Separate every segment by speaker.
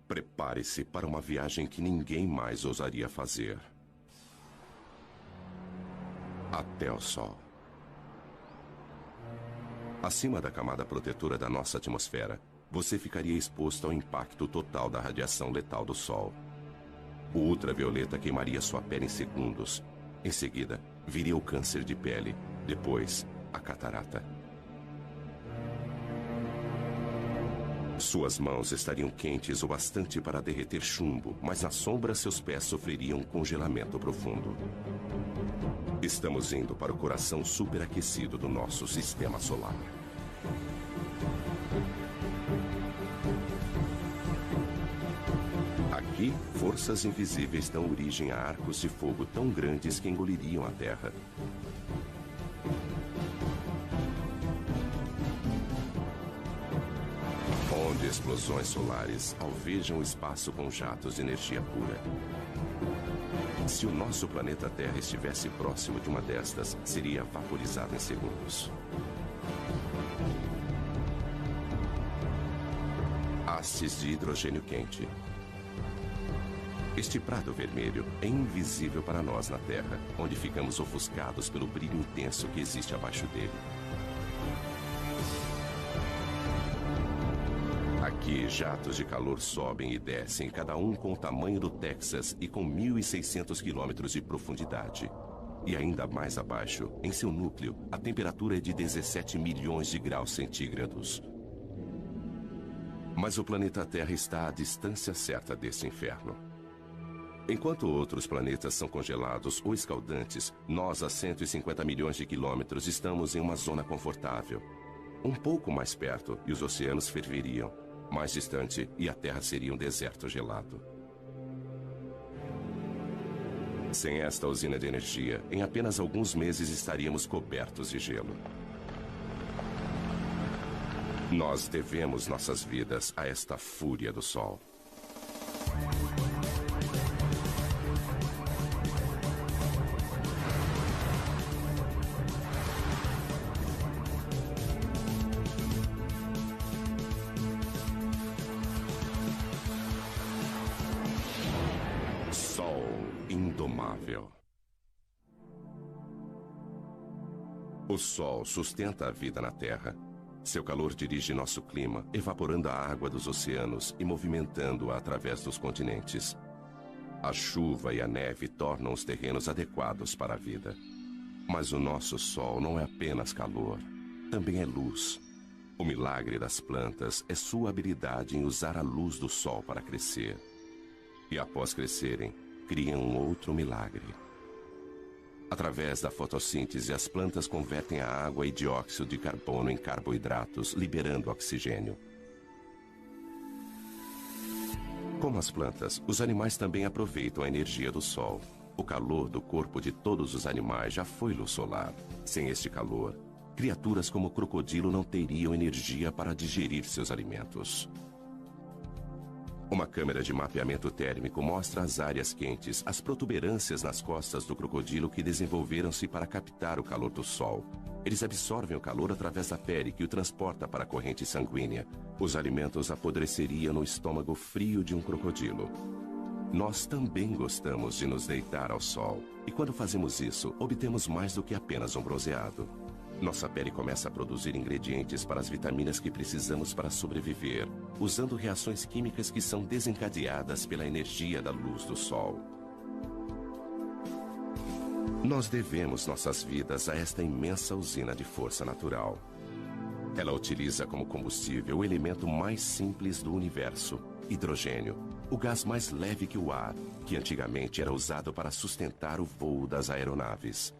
Speaker 1: Prepare-se para uma viagem que ninguém mais ousaria fazer. Até o Sol. Acima da camada protetora da nossa atmosfera, você ficaria exposto ao impacto total da radiação letal do Sol. O ultravioleta queimaria sua pele em segundos. Em seguida, viria o câncer de pele. Depois, a catarata. Suas mãos estariam quentes o bastante para derreter chumbo, mas na sombra seus pés sofreriam um congelamento profundo. Estamos indo para o coração superaquecido do nosso sistema solar. Aqui, forças invisíveis dão origem a arcos de fogo tão grandes que engoliriam a Terra. Onde explosões solares alvejam o espaço com jatos de energia pura. Se o nosso planeta Terra estivesse próximo de uma destas, seria vaporizado em segundos. Hastes de hidrogênio quente. Este prado vermelho é invisível para nós na Terra, onde ficamos ofuscados pelo brilho intenso que existe abaixo dele. Aqui, jatos de calor sobem e descem, cada um com o tamanho do Texas e com 1.600 quilômetros de profundidade. E ainda mais abaixo, em seu núcleo, a temperatura é de 17 milhões de graus centígrados. Mas o planeta Terra está à distância certa desse inferno. Enquanto outros planetas são congelados ou escaldantes, nós, a 150 milhões de quilômetros, estamos em uma zona confortável. Um pouco mais perto e os oceanos ferveriam. Mais distante e a Terra seria um deserto gelado. Sem esta usina de energia, em apenas alguns meses estaríamos cobertos de gelo. Nós devemos nossas vidas a esta fúria do Sol. Indomável. O Sol sustenta a vida na Terra. Seu calor dirige nosso clima, evaporando a água dos oceanos e movimentando-a através dos continentes. A chuva e a neve tornam os terrenos adequados para a vida. Mas o nosso Sol não é apenas calor, também é luz. O milagre das plantas é sua habilidade em usar a luz do Sol para crescer. E após crescerem, criam um outro milagre. Através da fotossíntese, as plantas convertem a água e dióxido de carbono em carboidratos, liberando oxigênio. Como as plantas, os animais também aproveitam a energia do Sol. O calor do corpo de todos os animais já foi luz solar. Sem este calor, criaturas como o crocodilo não teriam energia para digerir seus alimentos. Uma câmera de mapeamento térmico mostra as áreas quentes, as protuberâncias nas costas do crocodilo que desenvolveram-se para captar o calor do Sol. Eles absorvem o calor através da pele, que o transporta para a corrente sanguínea. Os alimentos apodreceriam no estômago frio de um crocodilo. Nós também gostamos de nos deitar ao sol. E quando fazemos isso, obtemos mais do que apenas um bronzeado. Nossa pele começa a produzir ingredientes para as vitaminas que precisamos para sobreviver, usando reações químicas que são desencadeadas pela energia da luz do Sol. Nós devemos nossas vidas a esta imensa usina de força natural. Ela utiliza como combustível o elemento mais simples do universo, hidrogênio, o gás mais leve que o ar, que antigamente era usado para sustentar o voo das aeronaves.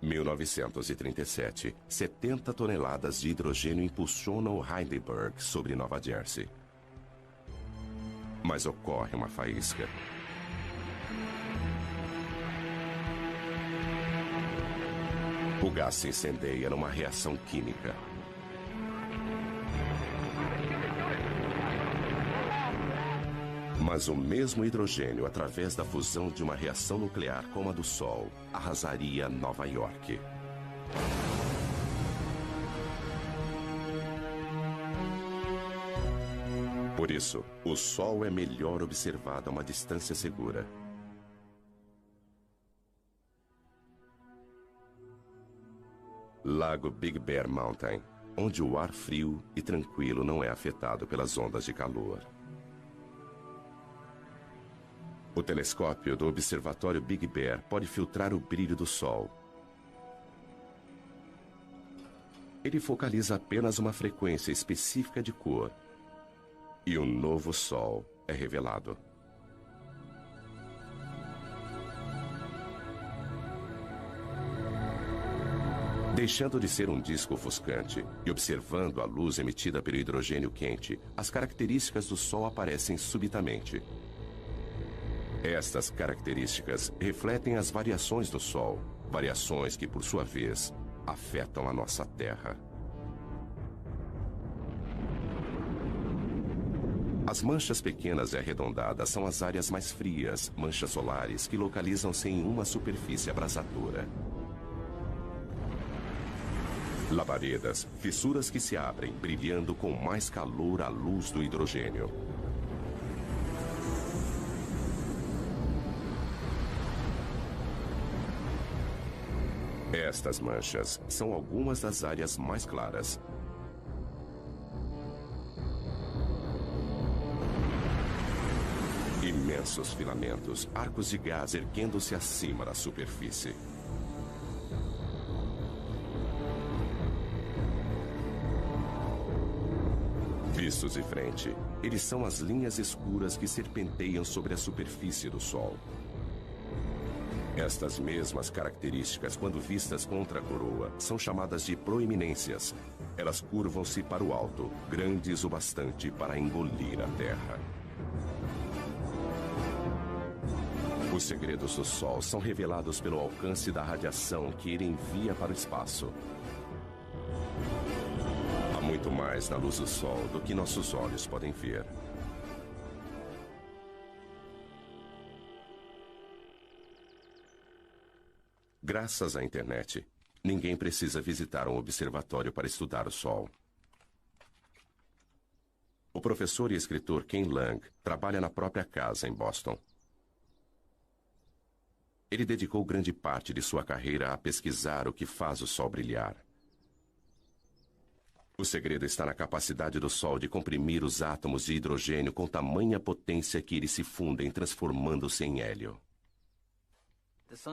Speaker 1: 1937, 70 toneladas de hidrogênio impulsionam o Heidelberg sobre Nova Jersey. Mas ocorre uma faísca. O gás se incendeia numa reação química. Mas o mesmo hidrogênio, através da fusão de uma reação nuclear como a do Sol, arrasaria Nova York. Por isso, o Sol é melhor observado a uma distância segura. Lago Big Bear Mountain, onde o ar frio e tranquilo não é afetado pelas ondas de calor. O telescópio do observatório Big Bear pode filtrar o brilho do Sol. Ele focaliza apenas uma frequência específica de cor. E um novo Sol é revelado. Deixando de ser um disco ofuscante e observando a luz emitida pelo hidrogênio quente, as características do Sol aparecem subitamente. Estas características refletem as variações do Sol, variações que, por sua vez, afetam a nossa Terra. As manchas pequenas e arredondadas são as áreas mais frias, manchas solares que localizam-se em uma superfície abrasadora. Labaredas, fissuras que se abrem, brilhando com mais calor à luz do hidrogênio. Estas manchas são algumas das áreas mais claras. Imensos filamentos, arcos de gás erguendo-se acima da superfície. Vistos de frente, eles são as linhas escuras que serpenteiam sobre a superfície do Sol. Estas mesmas características, quando vistas contra a coroa, são chamadas de proeminências. Elas curvam-se para o alto, grandes o bastante para engolir a Terra. Os segredos do Sol são revelados pelo alcance da radiação que ele envia para o espaço. Há muito mais na luz do Sol do que nossos olhos podem ver. Graças à internet, ninguém precisa visitar um observatório para estudar o Sol. O professor e escritor Ken Lang trabalha na própria casa em Boston. Ele dedicou grande parte de sua carreira a pesquisar o que faz o Sol brilhar. O segredo está na capacidade do Sol de comprimir os átomos de hidrogênio com tamanha potência que eles se fundem, transformando-se em hélio.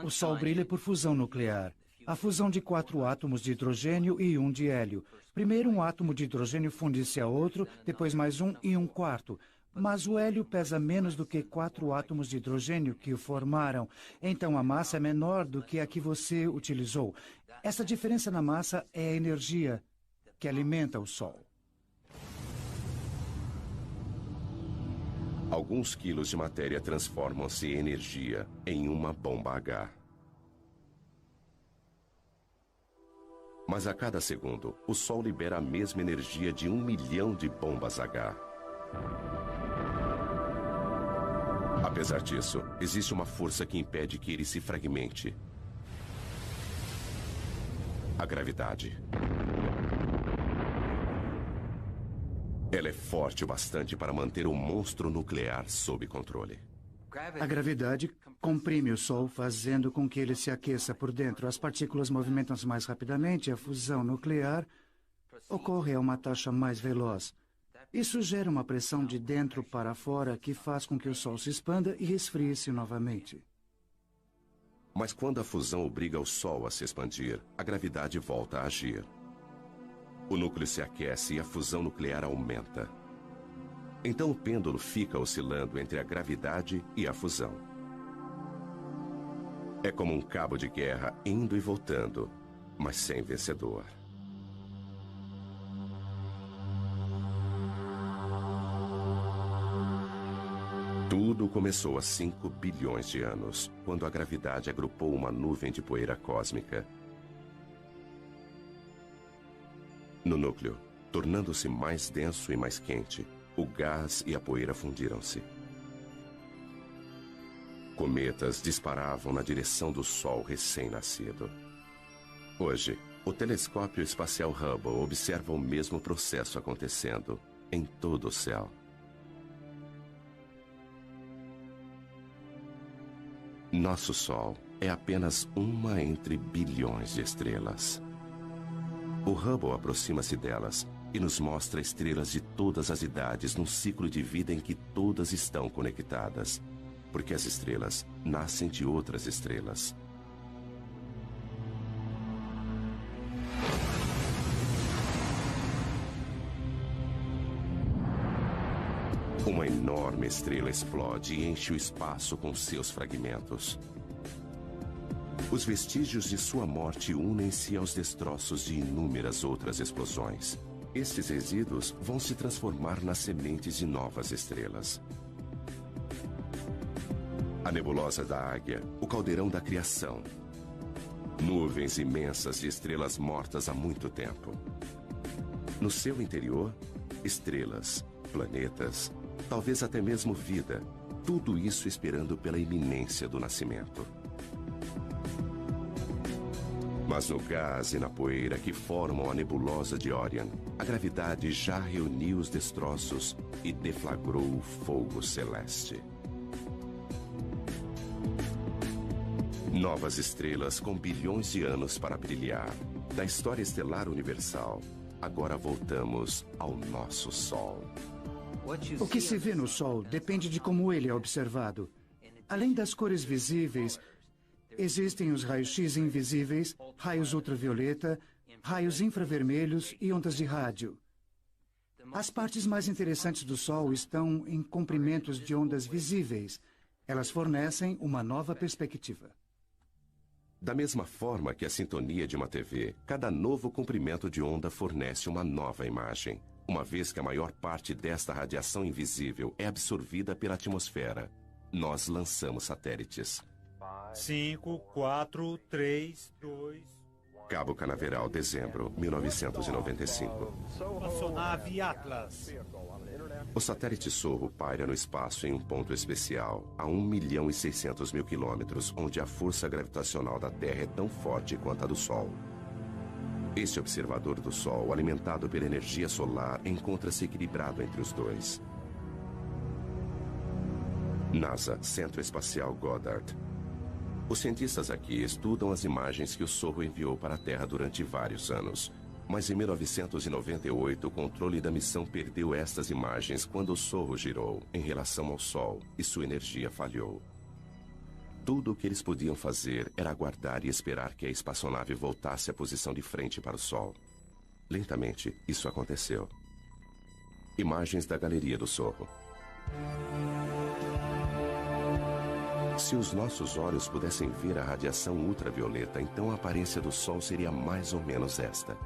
Speaker 2: O Sol brilha por fusão nuclear. A fusão de 4 átomos de hidrogênio e 1 de hélio. Primeiro um átomo de hidrogênio funde-se a outro, depois mais um e um quarto. Mas o hélio pesa menos do que 4 átomos de hidrogênio que o formaram. Então a massa é menor do que a que você utilizou. Essa diferença na massa é a energia que alimenta o Sol.
Speaker 1: Alguns quilos de matéria transformam-se em energia em uma bomba H. Mas a cada segundo, o Sol libera a mesma energia de 1 milhão de bombas H. Apesar disso, existe uma força que impede que ele se fragmente. A gravidade. Ela é forte o bastante para manter o monstro nuclear sob controle.
Speaker 2: A gravidade comprime o Sol, fazendo com que ele se aqueça por dentro. As partículas movimentam-se mais rapidamente e a fusão nuclear ocorre a uma taxa mais veloz. Isso gera uma pressão de dentro para fora que faz com que o Sol se expanda e esfrie-se novamente.
Speaker 1: Mas quando a fusão obriga o Sol a se expandir, a gravidade volta a agir. O núcleo se aquece e a fusão nuclear aumenta. Então o pêndulo fica oscilando entre a gravidade e a fusão. É como um cabo de guerra indo e voltando, mas sem vencedor. Tudo começou há 5 bilhões de anos, quando a gravidade agrupou uma nuvem de poeira cósmica. No núcleo, tornando-se mais denso e mais quente, o gás e a poeira fundiram-se. Cometas disparavam na direção do Sol recém-nascido. Hoje, o telescópio espacial Hubble observa o mesmo processo acontecendo em todo o céu. Nosso Sol é apenas uma entre bilhões de estrelas. O Hubble aproxima-se delas e nos mostra estrelas de todas as idades num ciclo de vida em que todas estão conectadas, porque as estrelas nascem de outras estrelas. Uma enorme estrela explode e enche o espaço com seus fragmentos. Os vestígios de sua morte unem-se aos destroços de inúmeras outras explosões. Estes resíduos vão se transformar nas sementes de novas estrelas. A nebulosa da Águia, o caldeirão da criação. Nuvens imensas de estrelas mortas há muito tempo. No seu interior, estrelas, planetas, talvez até mesmo vida. Tudo isso esperando pela iminência do nascimento. Mas no gás e na poeira que formam a nebulosa de Orion, a gravidade já reuniu os destroços e deflagrou o fogo celeste. Novas estrelas com bilhões de anos para brilhar. Da história estelar universal, agora voltamos ao nosso Sol.
Speaker 2: O que se vê no Sol depende de como ele é observado. Além das cores visíveis, existem os raios-x invisíveis, raios ultravioleta, raios infravermelhos e ondas de rádio. As partes mais interessantes do Sol estão em comprimentos de ondas visíveis. Elas fornecem uma nova perspectiva.
Speaker 1: Da mesma forma que a sintonia de uma TV, cada novo comprimento de onda fornece uma nova imagem, uma vez que a maior parte desta radiação invisível é absorvida pela atmosfera. Nós lançamos satélites.
Speaker 3: 5, 4, 3, 2...
Speaker 1: Cabo Canaveral, dezembro, 1995.
Speaker 3: Espaçonave Atlas.
Speaker 1: O satélite Sorro paira no espaço em um ponto especial, a 1.600.000 quilômetros, onde a força gravitacional da Terra é tão forte quanto a do Sol. Este observador do Sol, alimentado pela energia solar, encontra-se equilibrado entre os dois. NASA, Centro Espacial Goddard. Os cientistas aqui estudam as imagens que o Sorro enviou para a Terra durante vários anos. Mas em 1998, o controle da missão perdeu estas imagens quando o Sorro girou em relação ao Sol e sua energia falhou. Tudo o que eles podiam fazer era aguardar e esperar que a espaçonave voltasse à posição de frente para o Sol. Lentamente, isso aconteceu. Imagens da galeria do Sorro. Se os nossos olhos pudessem ver a radiação ultravioleta, então a aparência do Sol seria mais ou menos esta.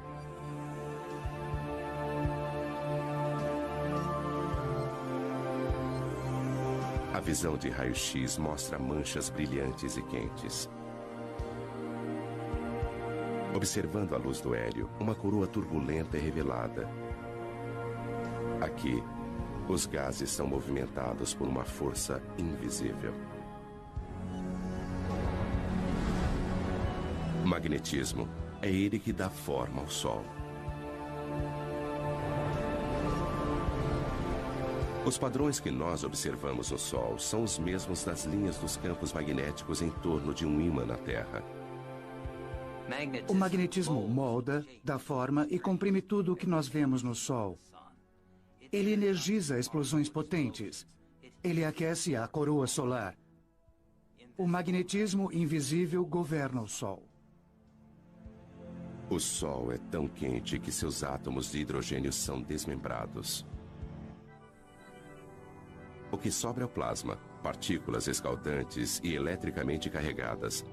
Speaker 1: A visão de raio-x mostra manchas brilhantes e quentes. Observando a luz do hélio, uma coroa turbulenta é revelada. Aqui, os gases são movimentados por uma força invisível. Magnetismo. É ele que dá forma ao Sol. Os padrões que nós observamos no Sol são os mesmos das linhas dos campos magnéticos em torno de um ímã na Terra.
Speaker 2: O magnetismo molda, dá forma e comprime tudo o que nós vemos no Sol. Ele energiza explosões potentes. Ele aquece a coroa solar. O magnetismo invisível governa o Sol.
Speaker 1: O Sol é tão quente que seus átomos de hidrogênio são desmembrados. O que sobra é o plasma, partículas escaldantes e eletricamente carregadas.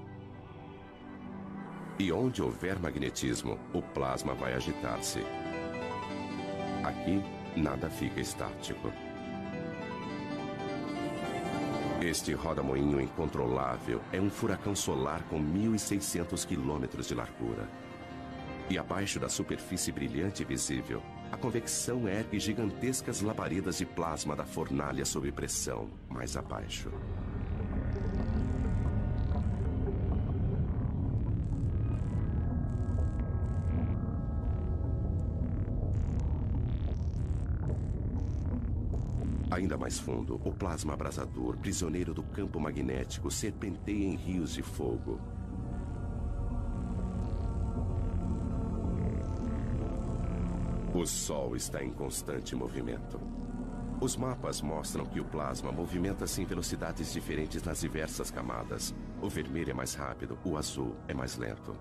Speaker 1: E onde houver magnetismo, o plasma vai agitar-se. Aqui, nada fica estático. Este roda-moinho incontrolável é um furacão solar com 1.600 quilômetros de largura. E abaixo da superfície brilhante e visível, a convecção ergue gigantescas labaredas de plasma da fornalha sob pressão, mais abaixo. A Ainda mais fundo, o plasma abrasador, prisioneiro do campo magnético, serpenteia em rios de fogo. O Sol está em constante movimento. Os mapas mostram que o plasma movimenta-se em velocidades diferentes nas diversas camadas. O vermelho é mais rápido, o azul é mais lento.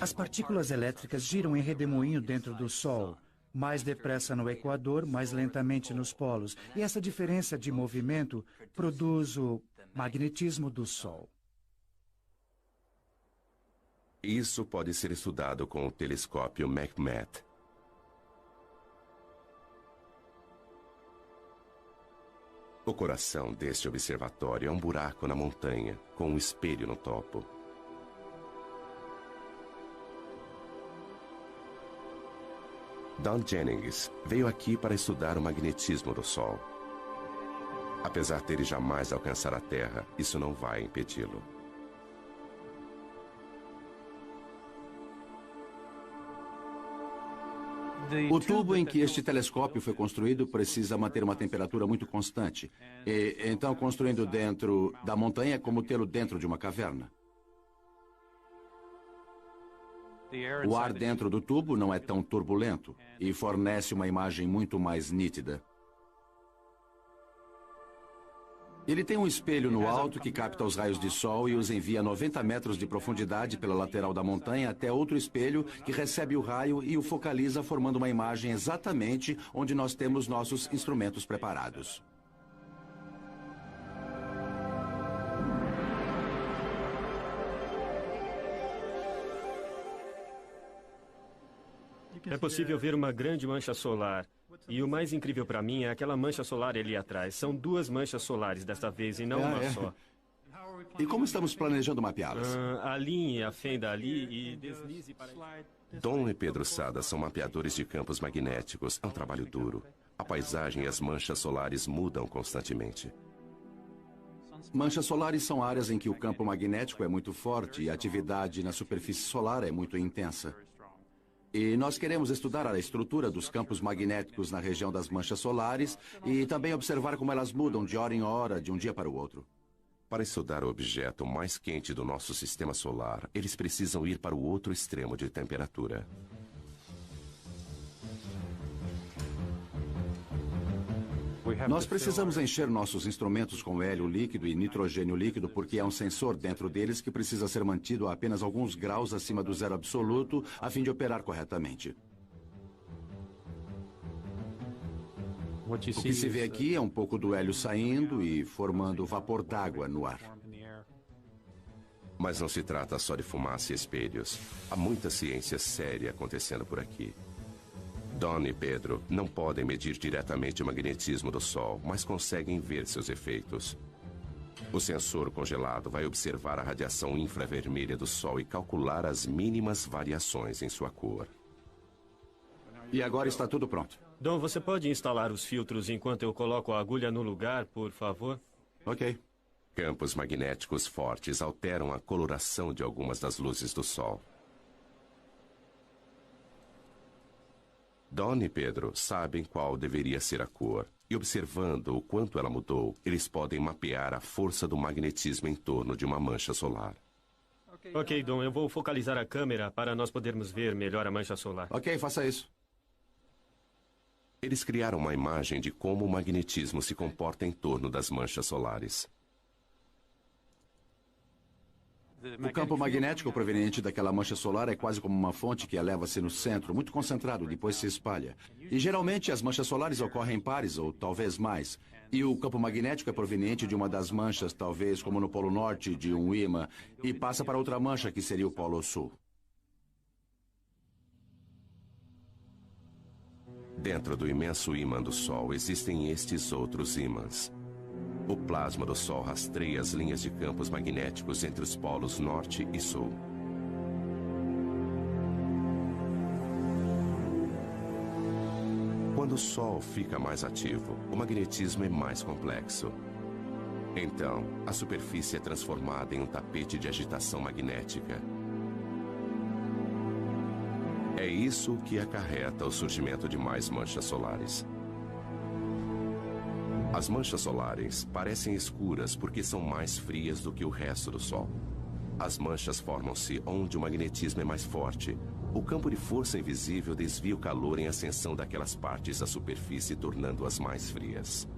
Speaker 2: As partículas elétricas giram em redemoinho dentro do Sol. Mais depressa no Equador, mais lentamente nos polos. E essa diferença de movimento produz o magnetismo do Sol.
Speaker 1: Isso pode ser estudado com o telescópio McMath. O coração deste observatório é um buraco na montanha, com um espelho no topo. Don Jennings veio aqui para estudar o magnetismo do Sol. Apesar dele jamais alcançar a Terra, isso não vai impedi-lo.
Speaker 4: O tubo em que este telescópio foi construído precisa manter uma temperatura muito constante. E, então, construindo dentro da montanha é como tê-lo dentro de uma caverna. O ar dentro do tubo não é tão turbulento e fornece uma imagem muito mais nítida. Ele tem um espelho no alto que capta os raios de sol e os envia a 90 metros de profundidade pela lateral da montanha até outro espelho que recebe o raio e o focaliza, formando uma imagem exatamente onde nós temos nossos instrumentos preparados.
Speaker 5: É possível ver uma grande mancha solar. E o mais incrível para mim é aquela mancha solar ali atrás. São duas manchas solares desta vez e não uma só.
Speaker 4: E como estamos planejando mapeá-las?
Speaker 5: Alinhe a fenda ali e deslize para...
Speaker 1: Don e Pedro Sada são mapeadores de campos magnéticos. É um trabalho duro. A paisagem e as manchas solares mudam constantemente.
Speaker 4: Manchas solares são áreas em que o campo magnético é muito forte e a atividade na superfície solar é muito intensa. E nós queremos estudar a estrutura dos campos magnéticos na região das manchas solares e também observar como elas mudam de hora em hora, de um dia para o outro.
Speaker 1: Para estudar o objeto mais quente do nosso sistema solar, eles precisam ir para o outro extremo de temperatura.
Speaker 4: Nós precisamos encher nossos instrumentos com hélio líquido e nitrogênio líquido porque há um sensor dentro deles que precisa ser mantido a apenas alguns graus acima do zero absoluto a fim de operar corretamente. O que se vê aqui é um pouco do hélio saindo e formando vapor d'água no ar.
Speaker 1: Mas não se trata só de fumaça e espelhos. Há muita ciência séria acontecendo por aqui. Don e Pedro não podem medir diretamente o magnetismo do Sol, mas conseguem ver seus efeitos. O sensor congelado vai observar a radiação infravermelha do Sol e calcular as mínimas variações em sua cor.
Speaker 4: E agora está tudo pronto.
Speaker 5: Don, você pode instalar os filtros enquanto eu coloco a agulha no lugar, por favor?
Speaker 4: Ok.
Speaker 1: Campos magnéticos fortes alteram a coloração de algumas das luzes do Sol. Don e Pedro sabem qual deveria ser a cor, e observando o quanto ela mudou, eles podem mapear a força do magnetismo em torno de uma mancha solar.
Speaker 5: Ok, Don, eu vou focalizar a câmera para nós podermos ver melhor a mancha solar.
Speaker 4: Ok, faça isso.
Speaker 1: Eles criaram uma imagem de como o magnetismo se comporta em torno das manchas solares.
Speaker 4: O campo magnético proveniente daquela mancha solar é quase como uma fonte que eleva-se no centro, muito concentrado, depois se espalha. E geralmente as manchas solares ocorrem em pares, ou talvez mais. E o campo magnético é proveniente de uma das manchas, talvez como no Polo Norte, de um ímã, e passa para outra mancha, que seria o Polo Sul.
Speaker 1: Dentro do imenso ímã do Sol existem estes outros ímãs. O plasma do Sol rastreia as linhas de campos magnéticos entre os polos norte e sul. Quando o Sol fica mais ativo, o magnetismo é mais complexo. Então, a superfície é transformada em um tapete de agitação magnética. É isso que acarreta o surgimento de mais manchas solares. As manchas solares parecem escuras porque são mais frias do que o resto do Sol. As manchas formam-se onde o magnetismo é mais forte. O campo de força invisível desvia o calor em ascensão daquelas partes da superfície, tornando-as mais frias.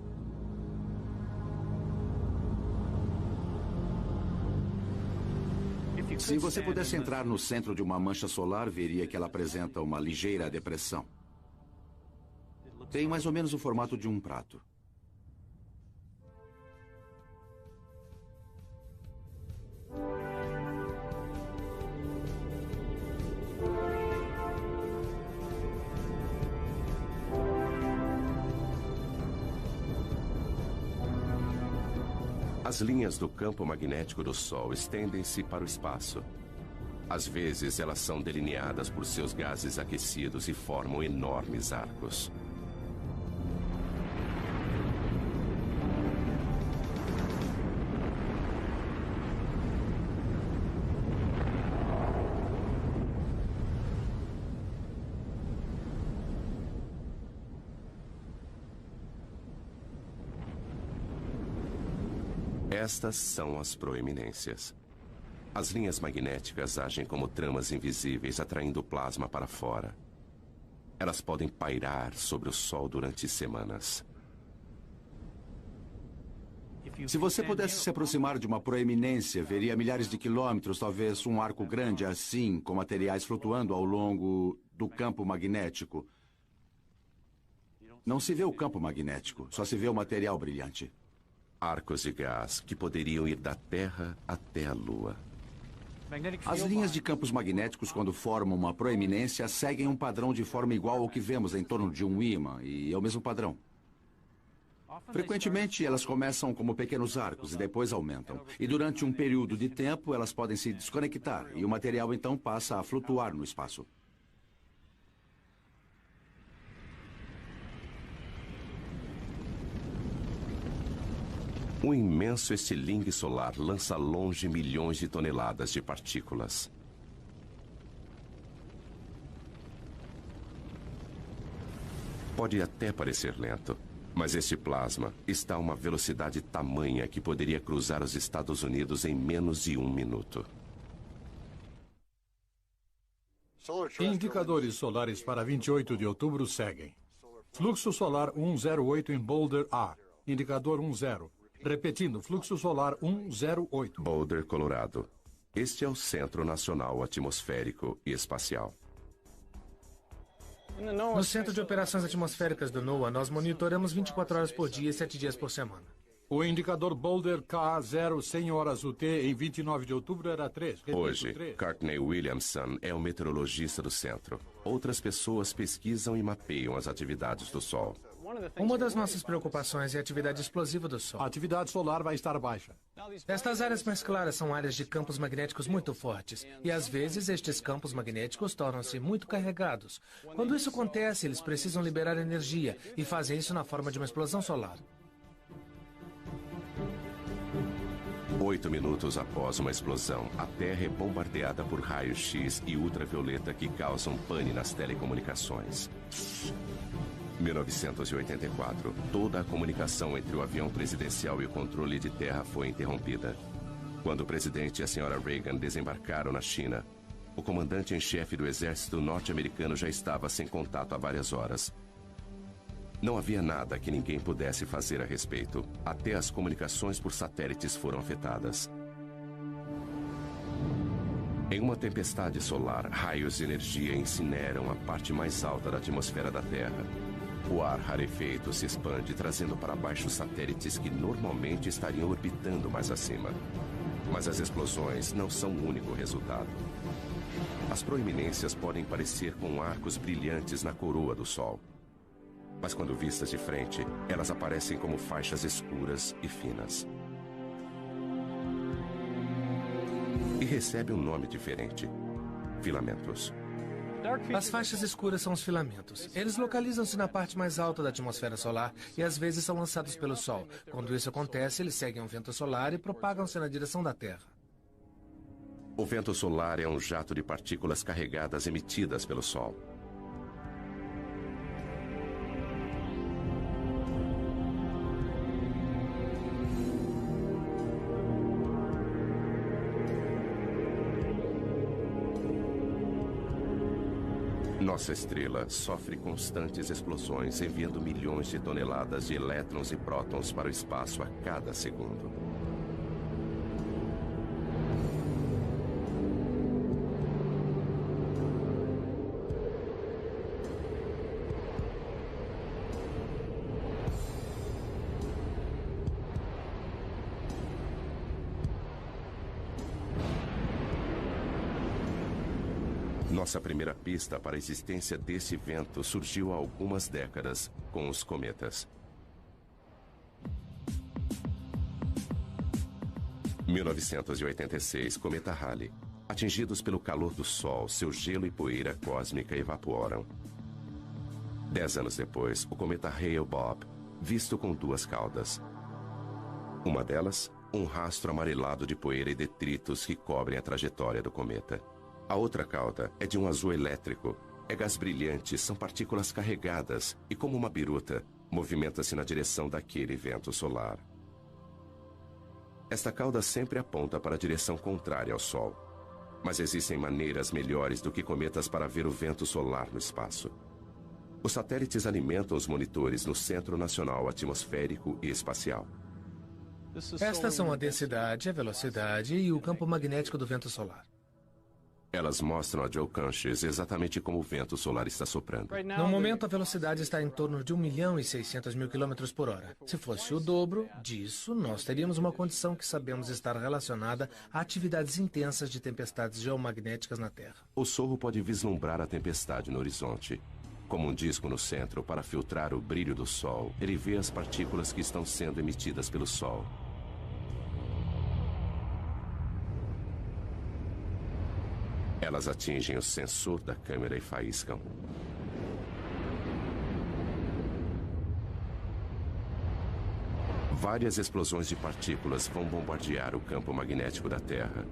Speaker 4: Se você pudesse entrar no centro de uma mancha solar, veria que ela apresenta uma ligeira depressão. Tem mais ou menos o formato de um prato.
Speaker 1: As linhas do campo magnético do Sol estendem-se para o espaço. Às vezes, elas são delineadas por seus gases aquecidos e formam enormes arcos. Estas são as proeminências. As linhas magnéticas agem como tramas invisíveis, atraindo o plasma para fora. Elas podem pairar sobre o Sol durante semanas.
Speaker 4: Se você pudesse se aproximar de uma proeminência, veria milhares de quilômetros, talvez um arco grande assim, com materiais flutuando ao longo do campo magnético. Não se vê o campo magnético, só se vê o material brilhante.
Speaker 1: Arcos de gás que poderiam ir da Terra até a Lua.
Speaker 4: As linhas de campos magnéticos, quando formam uma proeminência, seguem um padrão de forma igual ao que vemos em torno de um ímã, e é o mesmo padrão. Frequentemente, elas começam como pequenos arcos e depois aumentam. E durante um período de tempo, elas podem se desconectar, e o material então passa a flutuar no espaço.
Speaker 1: Um imenso estilingue solar lança longe milhões de toneladas de partículas. Pode até parecer lento, mas este plasma está a uma velocidade tamanha que poderia cruzar os Estados Unidos em menos de 1 minuto.
Speaker 6: Indicadores solares para 28 de outubro seguem. Fluxo solar 108 em Boulder A. Indicador 10. Repetindo, fluxo solar 108.
Speaker 1: Boulder, Colorado. Este é o Centro Nacional Atmosférico e Espacial.
Speaker 7: No Centro de Operações Atmosféricas do NOAA, nós monitoramos 24 horas por dia e 7 dias por semana.
Speaker 6: O indicador Boulder K0 100 horas UT em 29 de outubro era 3. Repito,
Speaker 1: Hoje,
Speaker 6: 3.
Speaker 1: Courtney Williamson é o meteorologista do centro. Outras pessoas pesquisam e mapeiam as atividades do Sol.
Speaker 7: Uma das nossas preocupações é a atividade explosiva do Sol.
Speaker 6: A atividade solar vai estar baixa.
Speaker 7: Estas áreas mais claras são áreas de campos magnéticos muito fortes, e às vezes estes campos magnéticos tornam-se muito carregados. Quando isso acontece, eles precisam liberar energia, e fazem isso na forma de uma explosão solar.
Speaker 1: 8 minutos após uma explosão, a Terra é bombardeada por raios X e ultravioleta que causam pane nas telecomunicações. 1984, toda a comunicação entre o avião presidencial e o controle de terra foi interrompida. Quando o presidente e a senhora Reagan desembarcaram na China, o comandante em chefe do exército norte-americano já estava sem contato há várias horas. Não havia nada que ninguém pudesse fazer a respeito. Até as comunicações por satélites foram afetadas. Em uma tempestade solar, raios de energia incineram a parte mais alta da atmosfera da Terra. O ar rarefeito se expande, trazendo para baixo satélites que normalmente estariam orbitando mais acima. Mas as explosões não são o único resultado. As proeminências podem parecer com arcos brilhantes na coroa do Sol. Mas quando vistas de frente, elas aparecem como faixas escuras e finas. E recebe um nome diferente: filamentos.
Speaker 7: As faixas escuras são os filamentos. Eles localizam-se na parte mais alta da atmosfera solar e às vezes são lançados pelo Sol. Quando isso acontece, eles seguem um vento solar e propagam-se na direção da Terra.
Speaker 1: O vento solar é um jato de partículas carregadas emitidas pelo Sol. Nossa estrela sofre constantes explosões, enviando milhões de toneladas de elétrons e prótons para o espaço a cada segundo. Nossa primeira pista para a existência desse vento surgiu há algumas décadas com os cometas. 1986, cometa Halley. Atingidos pelo calor do Sol, seu gelo e poeira cósmica evaporam. 10 anos depois, o cometa Hale-Bopp, visto com duas caudas. Uma delas, um rastro amarelado de poeira e detritos que cobrem a trajetória do cometa. A outra cauda é de um azul elétrico. É gás brilhante, são partículas carregadas e, como uma biruta, movimenta-se na direção daquele vento solar. Esta cauda sempre aponta para a direção contrária ao Sol. Mas existem maneiras melhores do que cometas para ver o vento solar no espaço. Os satélites alimentam os monitores no Centro Nacional Atmosférico e Espacial.
Speaker 7: Estas são a densidade, a velocidade e o campo magnético do vento solar.
Speaker 1: Elas mostram a Joe Canches exatamente como o vento solar está soprando.
Speaker 7: No momento, a velocidade está em torno de 1.600.000 km por hora. Se fosse o dobro disso, nós teríamos uma condição que sabemos estar relacionada a atividades intensas de tempestades geomagnéticas na Terra.
Speaker 1: O sorro pode vislumbrar a tempestade no horizonte. Como um disco no centro para filtrar o brilho do Sol, ele vê as partículas que estão sendo emitidas pelo Sol. Elas atingem o sensor da câmera e faiscam. Várias explosões de partículas vão bombardear o campo magnético da Terra.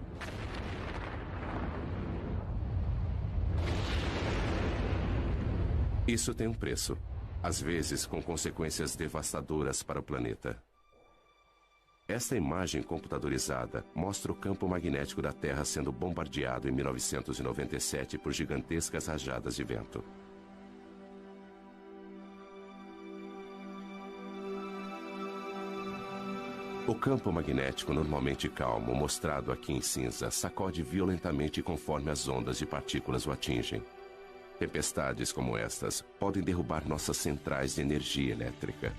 Speaker 1: Isso tem um preço, às vezes com consequências devastadoras para o planeta. Esta imagem computadorizada mostra o campo magnético da Terra sendo bombardeado em 1997 por gigantescas rajadas de vento. O campo magnético normalmente calmo, mostrado aqui em cinza, sacode violentamente conforme as ondas de partículas o atingem. Tempestades como estas podem derrubar nossas centrais de energia elétrica.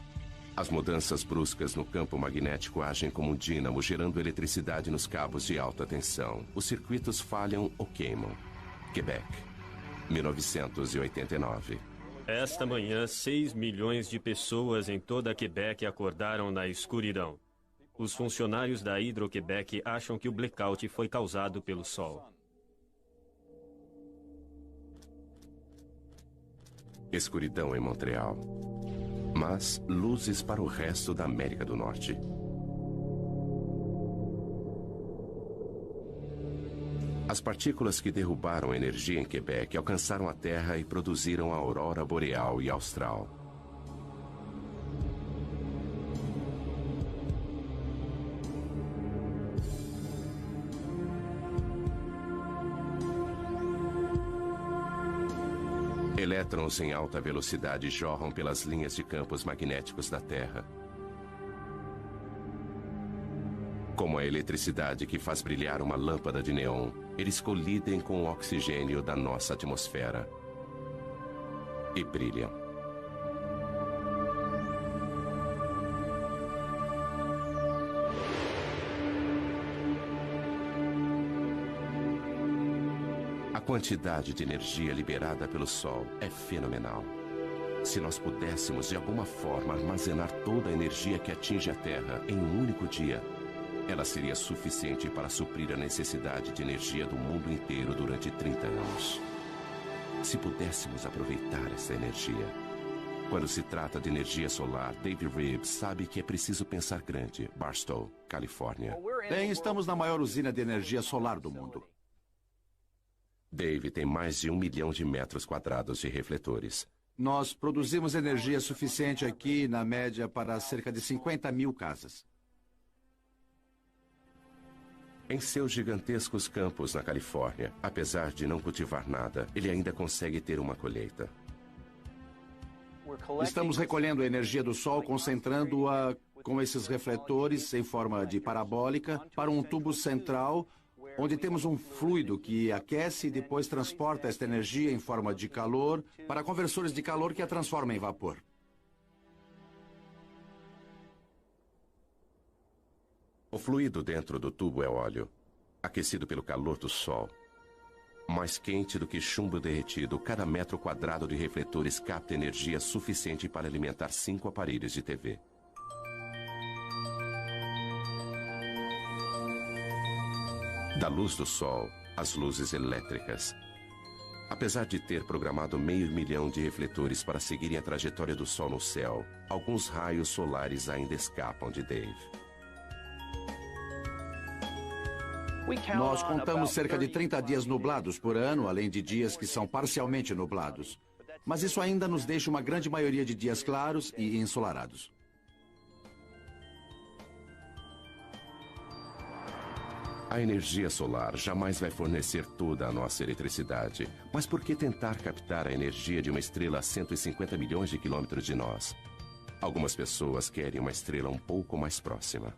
Speaker 1: As mudanças bruscas no campo magnético agem como um dínamo, gerando eletricidade nos cabos de alta tensão. Os circuitos falham ou queimam. Quebec, 1989.
Speaker 5: Esta manhã, 6 milhões de pessoas em toda Quebec acordaram na escuridão. Os funcionários da Hydro-Québec acham que o blackout foi causado pelo Sol.
Speaker 1: Escuridão em Montreal. Mas luzes para o resto da América do Norte. As partículas que derrubaram energia em Quebec alcançaram a Terra e produziram a aurora boreal e austral. Elétrons em alta velocidade jorram pelas linhas de campos magnéticos da Terra. Como a eletricidade que faz brilhar uma lâmpada de neon, eles colidem com o oxigênio da nossa atmosfera. E brilham. A quantidade de energia liberada pelo Sol é fenomenal. Se nós pudéssemos, de alguma forma, armazenar toda a energia que atinge a Terra em um único dia, ela seria suficiente para suprir a necessidade de energia do mundo inteiro durante 30 anos. Se pudéssemos aproveitar essa energia. Quando se trata de energia solar, Dave Reeves sabe que é preciso pensar grande. Barstow, Califórnia.
Speaker 4: Bem, estamos na maior usina de energia solar do mundo.
Speaker 1: Dave tem mais de 1 milhão de metros quadrados de refletores.
Speaker 4: Nós produzimos energia suficiente aqui, na média, para cerca de 50 mil casas.
Speaker 1: Em seus gigantescos campos na Califórnia, apesar de não cultivar nada, ele ainda consegue ter uma colheita.
Speaker 4: Estamos recolhendo a energia do Sol, concentrando-a com esses refletores em forma de parabólica para um tubo central, onde temos um fluido que aquece e depois transporta esta energia em forma de calor para conversores de calor que a transformam em vapor.
Speaker 1: O fluido dentro do tubo é óleo, aquecido pelo calor do Sol. Mais quente do que chumbo derretido, cada metro quadrado de refletores capta energia suficiente para alimentar 5 aparelhos de TV. Da luz do Sol, as luzes elétricas. Apesar de ter programado 500 mil de refletores para seguirem a trajetória do Sol no céu, alguns raios solares ainda escapam de Dave.
Speaker 4: Nós contamos cerca de 30 dias nublados por ano, além de dias que são parcialmente nublados. Mas isso ainda nos deixa uma grande maioria de dias claros e ensolarados.
Speaker 1: A energia solar jamais vai fornecer toda a nossa eletricidade. Mas por que tentar captar a energia de uma estrela a 150 milhões de quilômetros de nós? Algumas pessoas querem uma estrela um pouco mais próxima.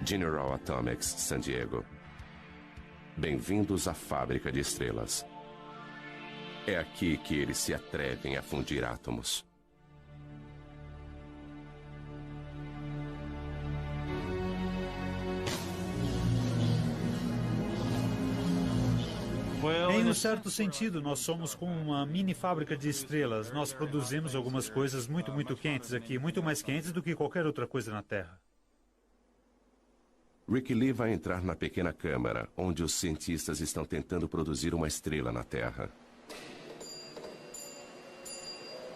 Speaker 1: General Atomics, San Diego. Bem-vindos à fábrica de estrelas. É aqui que eles se atrevem a fundir átomos.
Speaker 3: Em um certo sentido, nós somos como uma mini fábrica de estrelas. Nós produzimos algumas coisas muito quentes aqui, muito mais quentes do que qualquer outra coisa na Terra.
Speaker 1: Rick Lee vai entrar na pequena câmara, onde os cientistas estão tentando produzir uma estrela na Terra.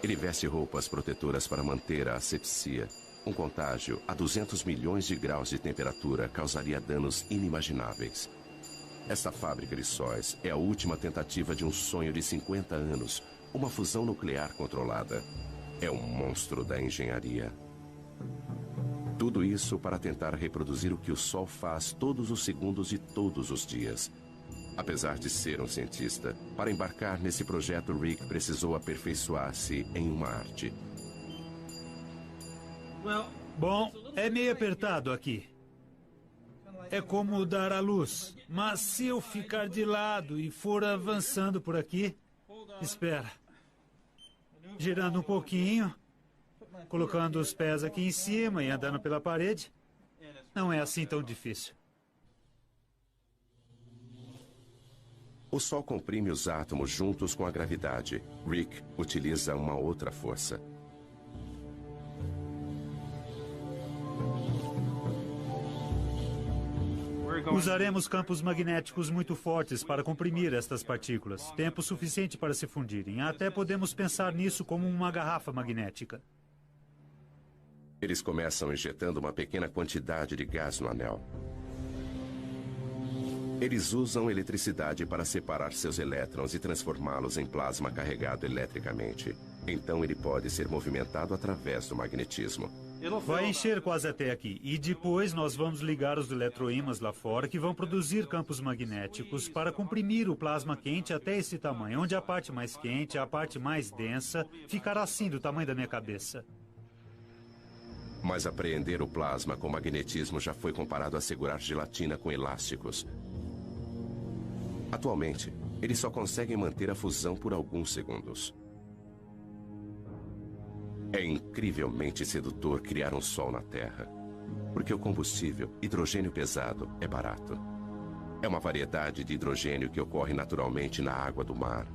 Speaker 1: Ele veste roupas protetoras para manter a asepsia. Um contágio a 200 milhões de graus de temperatura causaria danos inimagináveis. Esta fábrica de sóis é a última tentativa de um sonho de 50 anos, uma fusão nuclear controlada. É um monstro da engenharia. Tudo isso para tentar reproduzir o que o Sol faz todos os segundos de todos os dias. Apesar de ser um cientista, para embarcar nesse projeto, Rick precisou aperfeiçoar-se em uma arte.
Speaker 3: Bom, é meio apertado aqui. É como dar à luz. Mas se eu ficar de lado e for avançando por aqui... Espera. Girando um pouquinho... Colocando os pés aqui em cima e andando pela parede, não é assim tão difícil.
Speaker 1: O Sol comprime os átomos juntos com a gravidade. Rick utiliza uma outra força.
Speaker 3: Usaremos campos magnéticos muito fortes para comprimir estas partículas. Tempo suficiente para se fundirem. Até podemos pensar nisso como uma garrafa magnética.
Speaker 1: Eles começam injetando uma pequena quantidade de gás no anel. Eles usam eletricidade para separar seus elétrons e transformá-los em plasma carregado eletricamente. Então ele pode ser movimentado através do magnetismo.
Speaker 3: Vai encher quase até aqui. E depois nós vamos ligar os eletroímãs lá fora que vão produzir campos magnéticos para comprimir o plasma quente até esse tamanho, onde a parte mais quente, a parte mais densa, ficará assim do tamanho da minha cabeça.
Speaker 1: Mas apreender o plasma com magnetismo já foi comparado a segurar gelatina com elásticos. Atualmente, eles só conseguem manter a fusão por alguns segundos. É incrivelmente sedutor criar um Sol na Terra, porque o combustível, hidrogênio pesado, é barato. É uma variedade de hidrogênio que ocorre naturalmente na água do mar.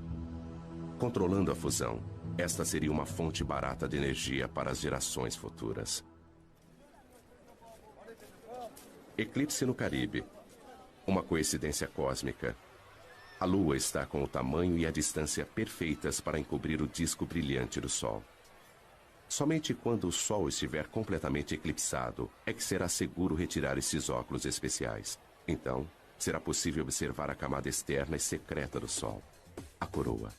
Speaker 1: Controlando a fusão, esta seria uma fonte barata de energia para as gerações futuras. Eclipse no Caribe. Uma coincidência cósmica. A Lua está com o tamanho e a distância perfeitas para encobrir o disco brilhante do Sol. Somente quando o Sol estiver completamente eclipsado é que será seguro retirar esses óculos especiais. Então, será possível observar a camada externa e secreta do Sol, a coroa.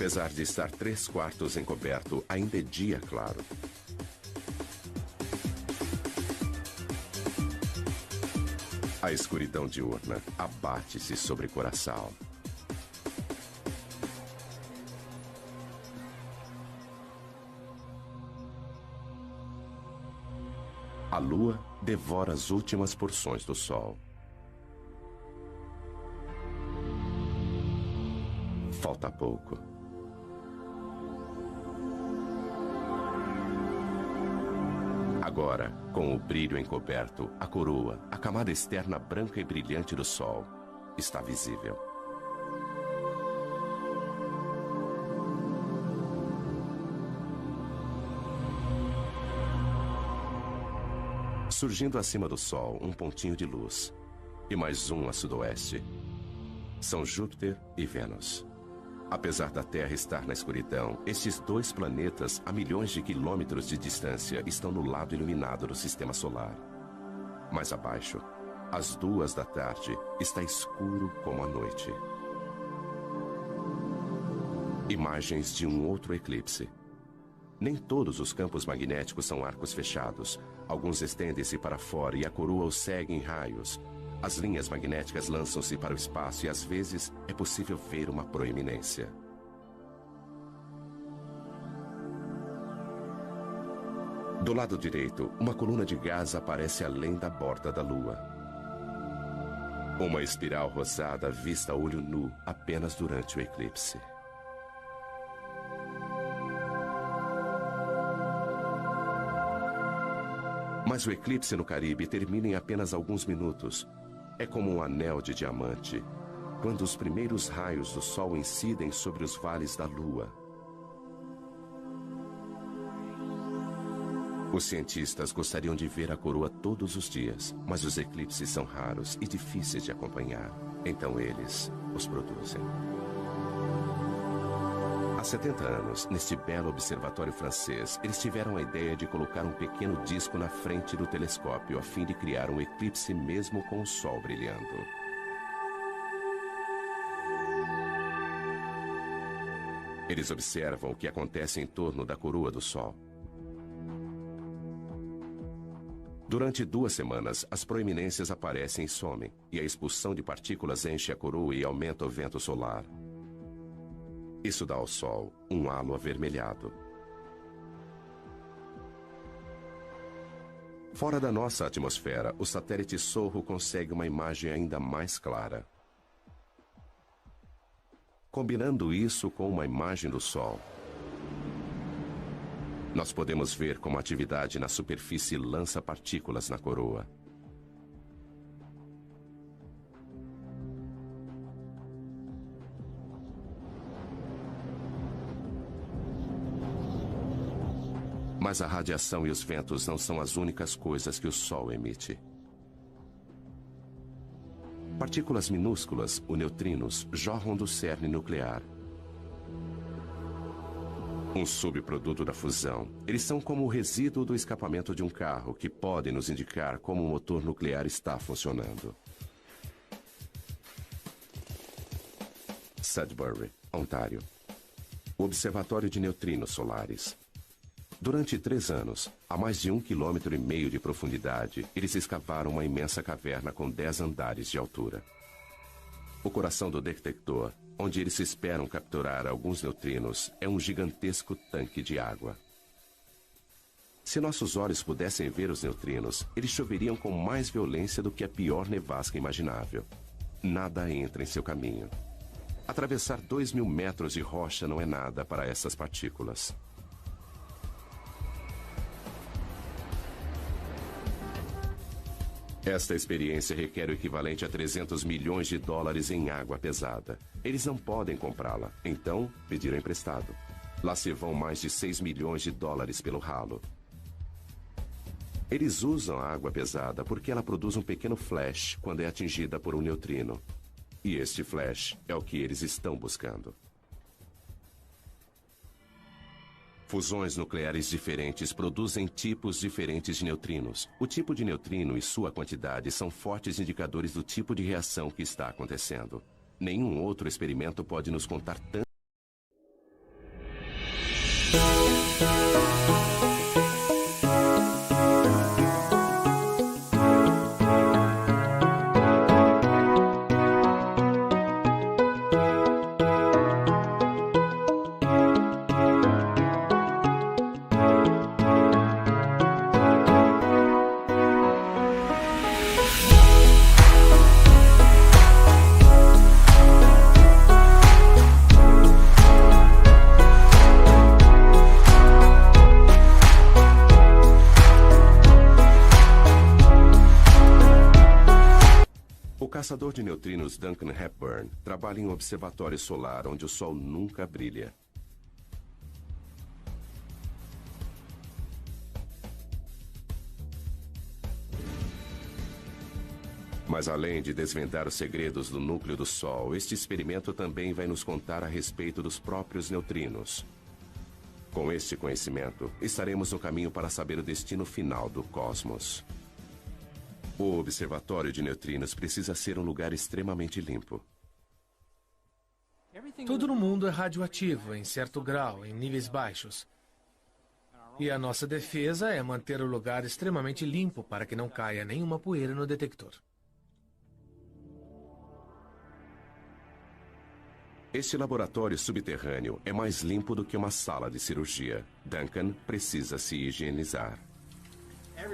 Speaker 1: Apesar de estar 3/4 encoberto, ainda é dia claro. A escuridão diurna abate-se sobre Curaçao. A lua devora as últimas porções do sol. Falta pouco. Agora, com o brilho encoberto, a coroa, a camada externa branca e brilhante do sol, está visível. Surgindo acima do Sol, um pontinho de luz. E mais um a sudoeste. São Júpiter e Vênus. Apesar da Terra estar na escuridão, estes dois planetas, a milhões de quilômetros de distância, estão no lado iluminado do Sistema Solar. Mais abaixo, às 2 da tarde, está escuro como a noite. Imagens de um outro eclipse. Nem todos os campos magnéticos são arcos fechados. Alguns estendem-se para fora e a coroa os segue em raios. As linhas magnéticas lançam-se para o espaço e às vezes é possível ver uma proeminência. Do lado direito, uma coluna de gás aparece além da borda da Lua. Uma espiral rosada vista a olho nu apenas durante o eclipse. Mas o eclipse no Caribe termina em apenas alguns minutos. É como um anel de diamante, quando os primeiros raios do Sol incidem sobre os vales da Lua. Os cientistas gostariam de ver a coroa todos os dias, mas os eclipses são raros e difíceis de acompanhar. Então eles os produzem. Há 70 anos, neste belo observatório francês, eles tiveram a ideia de colocar um pequeno disco na frente do telescópio a fim de criar um eclipse mesmo com o Sol brilhando. Eles observam o que acontece em torno da coroa do Sol. Durante 2 semanas, as proeminências aparecem e somem, e a expulsão de partículas enche a coroa e aumenta o vento solar. Isso dá ao Sol um halo avermelhado. Fora da nossa atmosfera, o satélite Sorro consegue uma imagem ainda mais clara. Combinando isso com uma imagem do Sol, nós podemos ver como a atividade na superfície lança partículas na coroa. Mas a radiação e os ventos não são as únicas coisas que o Sol emite. Partículas minúsculas, os neutrinos, jorram do cerne nuclear. Um subproduto da fusão. Eles são como o resíduo do escapamento de um carro, que podem nos indicar como o motor nuclear está funcionando. Sudbury, Ontário. O Observatório de Neutrinos Solares. Durante 3 anos, a mais de 1,5 km de profundidade, eles escavaram uma imensa caverna com 10 andares de altura. O coração do detector, onde eles esperam capturar alguns neutrinos, é um gigantesco tanque de água. Se nossos olhos pudessem ver os neutrinos, eles choveriam com mais violência do que a pior nevasca imaginável. Nada entra em seu caminho. Atravessar 2.000 metros de rocha não é nada para essas partículas. Esta experiência requer o equivalente a 300 milhões de dólares em água pesada. Eles não podem comprá-la, então pediram emprestado. Lá se vão mais de 6 milhões de dólares pelo ralo. Eles usam a água pesada porque ela produz um pequeno flash quando é atingida por um neutrino. E este flash é o que eles estão buscando. Fusões nucleares diferentes produzem tipos diferentes de neutrinos. O tipo de neutrino e sua quantidade são fortes indicadores do tipo de reação que está acontecendo. Nenhum outro experimento pode nos contar tanto. lançador de neutrinos Duncan Hepburn trabalha em um observatório solar onde o Sol nunca brilha. Mas além de desvendar os segredos do núcleo do Sol, este experimento também vai nos contar a respeito dos próprios neutrinos. Com este conhecimento, estaremos no caminho para saber o destino final do cosmos. O observatório de neutrinos precisa ser um lugar extremamente limpo.
Speaker 7: Tudo no mundo é radioativo, em certo grau, em níveis baixos. E a nossa defesa é manter o lugar extremamente limpo para que não caia nenhuma poeira no detector.
Speaker 1: Este laboratório subterrâneo é mais limpo do que uma sala de cirurgia. Duncan precisa se higienizar.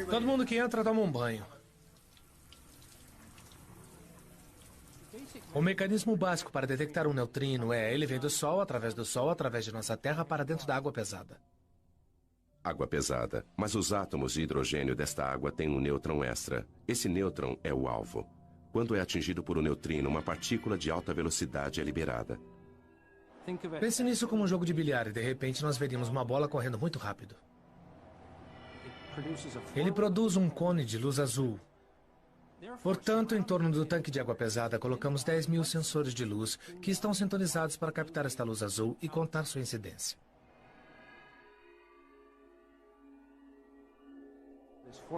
Speaker 7: Todo mundo que entra toma um banho. O mecanismo básico para detectar um neutrino ele vem do Sol, através de nossa Terra, para dentro da água pesada.
Speaker 1: Água pesada, mas os átomos de hidrogênio desta água têm um nêutron extra. Esse nêutron é o alvo. Quando é atingido por um neutrino, uma partícula de alta velocidade é liberada.
Speaker 7: Pense nisso como um jogo de bilhar e de repente nós veríamos uma bola correndo muito rápido. Ele produz um cone de luz azul. Portanto, em torno do tanque de água pesada, colocamos 10.000 sensores de luz que estão sintonizados para captar esta luz azul e contar sua incidência.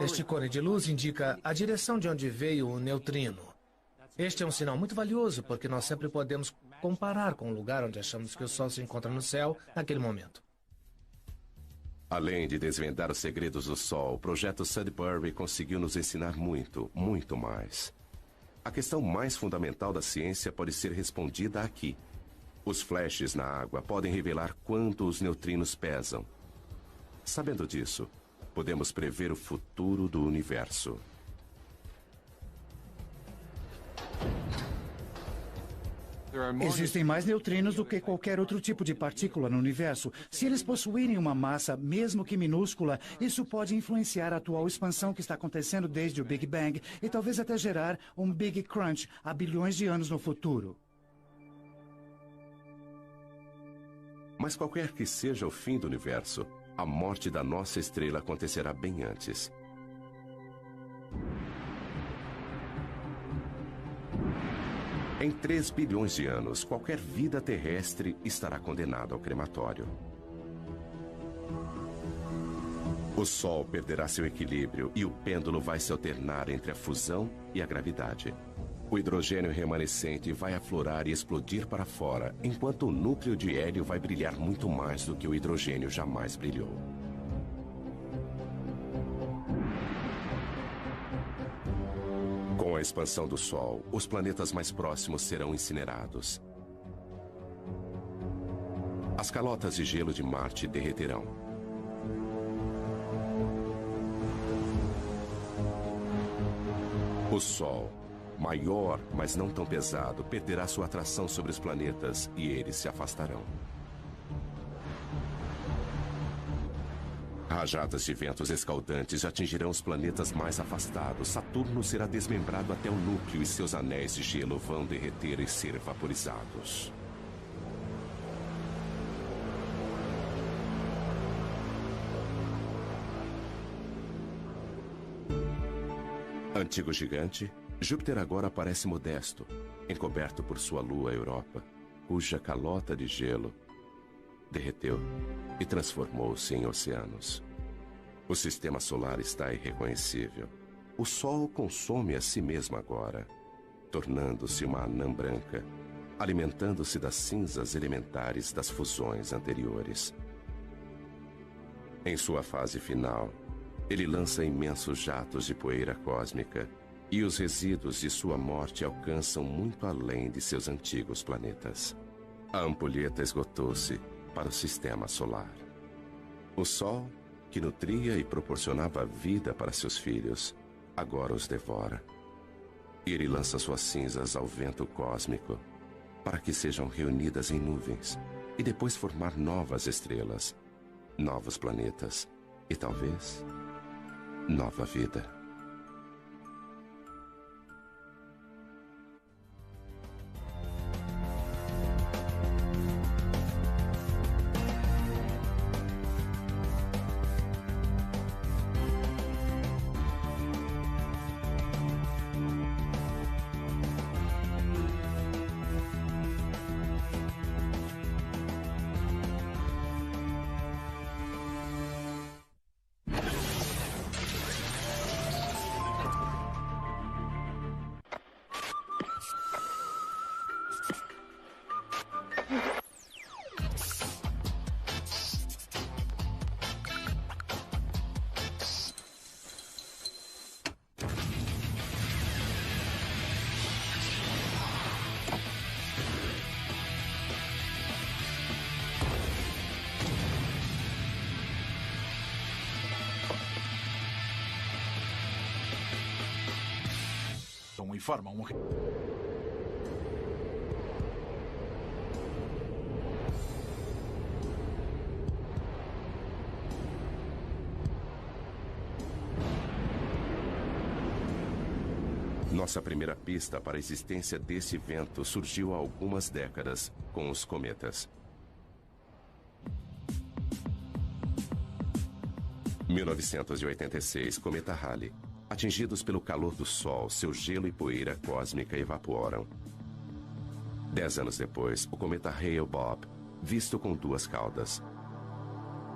Speaker 7: Este cone de luz indica a direção de onde veio o neutrino. Este é um sinal muito valioso, porque nós sempre podemos comparar com o lugar onde achamos que o Sol se encontra no céu naquele momento.
Speaker 1: Além de desvendar os segredos do Sol, o projeto Sudbury conseguiu nos ensinar muito, muito mais. A questão mais fundamental da ciência pode ser respondida aqui. Os flashes na água podem revelar quanto os neutrinos pesam. Sabendo disso, podemos prever o futuro do universo.
Speaker 2: Existem mais neutrinos do que qualquer outro tipo de partícula no universo. Se eles possuírem uma massa, mesmo que minúscula, isso pode influenciar a atual expansão que está acontecendo desde o Big Bang e talvez até gerar um Big Crunch há bilhões de anos no futuro.
Speaker 1: Mas qualquer que seja o fim do universo, a morte da nossa estrela acontecerá bem antes. Em 3 bilhões de anos, qualquer vida terrestre estará condenada ao crematório. O Sol perderá seu equilíbrio e o pêndulo vai se alternar entre a fusão e a gravidade. O hidrogênio remanescente vai aflorar e explodir para fora, enquanto o núcleo de hélio vai brilhar muito mais do que o hidrogênio jamais brilhou. Com a expansão do Sol, os planetas mais próximos serão incinerados. As calotas de gelo de Marte derreterão. O Sol, maior, mas não tão pesado, perderá sua atração sobre os planetas e eles se afastarão. Rajadas de ventos escaldantes atingirão os planetas mais afastados. Saturno será desmembrado até o núcleo e seus anéis de gelo vão derreter e ser vaporizados. Antigo gigante, Júpiter agora parece modesto, encoberto por sua lua Europa, cuja calota de gelo derreteu e transformou-se em oceanos. O sistema solar está irreconhecível. O Sol consome a si mesmo agora, tornando-se uma anã branca, alimentando-se das cinzas elementares das fusões anteriores. Em sua fase final, ele lança imensos jatos de poeira cósmica e os resíduos de sua morte alcançam muito além de seus antigos planetas. A ampulheta esgotou-se para o sistema solar. O Sol, que nutria e proporcionava vida para seus filhos, agora os devora. Ele lança suas cinzas ao vento cósmico para que sejam reunidas em nuvens e depois formar novas estrelas, novos planetas e talvez nova vida.
Speaker 8: e formam um...
Speaker 1: Nossa primeira pista para a existência desse vento surgiu há algumas décadas com os cometas. 1986, cometa Halley. Atingidos pelo calor do Sol, seu gelo e poeira cósmica evaporam. 10 anos depois, o cometa Hale-Bopp, visto com duas caudas.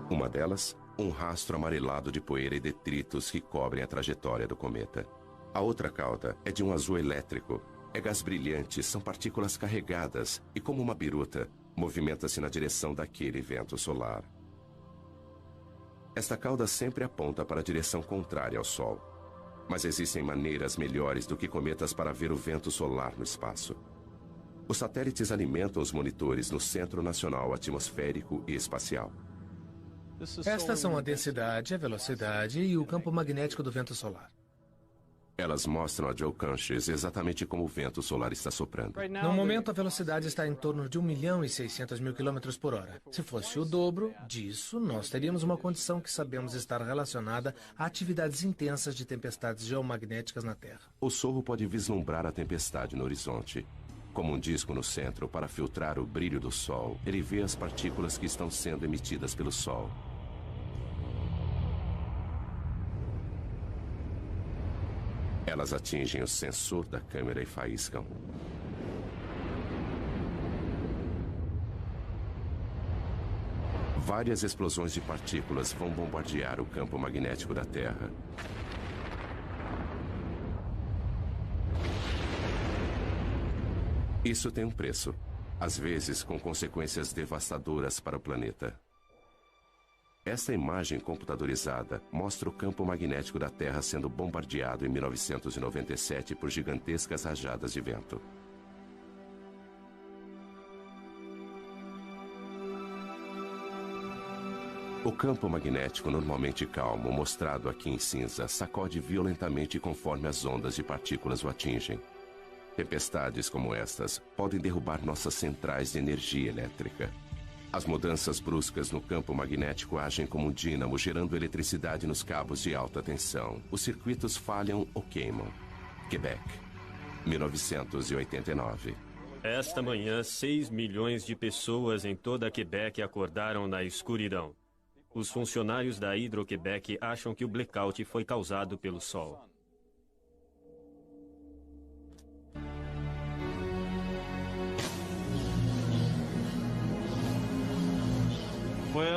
Speaker 1: Uma delas, um rastro amarelado de poeira e detritos que cobrem a trajetória do cometa. A outra cauda é de um azul elétrico. É gás brilhante, são partículas carregadas e, como uma biruta, movimenta-se na direção daquele vento solar. Esta cauda sempre aponta para a direção contrária ao Sol. Mas existem maneiras melhores do que cometas para ver o vento solar no espaço. Os satélites alimentam os monitores no Centro Nacional Atmosférico e Espacial.
Speaker 7: Estas são a densidade, a velocidade e o campo magnético do vento solar.
Speaker 1: Elas mostram a Joe Canches exatamente como o vento solar está soprando.
Speaker 7: No momento, a velocidade está em torno de 1.600.000 km por hora. Se fosse o dobro disso, nós teríamos uma condição que sabemos estar relacionada a atividades intensas de tempestades geomagnéticas na Terra.
Speaker 1: O sorro pode vislumbrar a tempestade no horizonte. Como um disco no centro para filtrar o brilho do Sol, ele vê as partículas que estão sendo emitidas pelo Sol. Elas atingem o sensor da câmera e faiscam. Várias explosões de partículas vão bombardear o campo magnético da Terra. Isso tem um preço, às vezes com consequências devastadoras para o planeta. Esta imagem computadorizada mostra o campo magnético da Terra sendo bombardeado em 1997 por gigantescas rajadas de vento. O campo magnético normalmente calmo, mostrado aqui em cinza, sacode violentamente conforme as ondas de partículas o atingem. Tempestades como estas podem derrubar nossas centrais de energia elétrica. As mudanças bruscas no campo magnético agem como um dínamo, gerando eletricidade nos cabos de alta tensão. Os circuitos falham ou queimam. Quebec, 1989.
Speaker 5: Esta manhã, 6 milhões de pessoas em toda Quebec acordaram na escuridão. Os funcionários da Hydro-Québec acham que o blackout foi causado pelo Sol.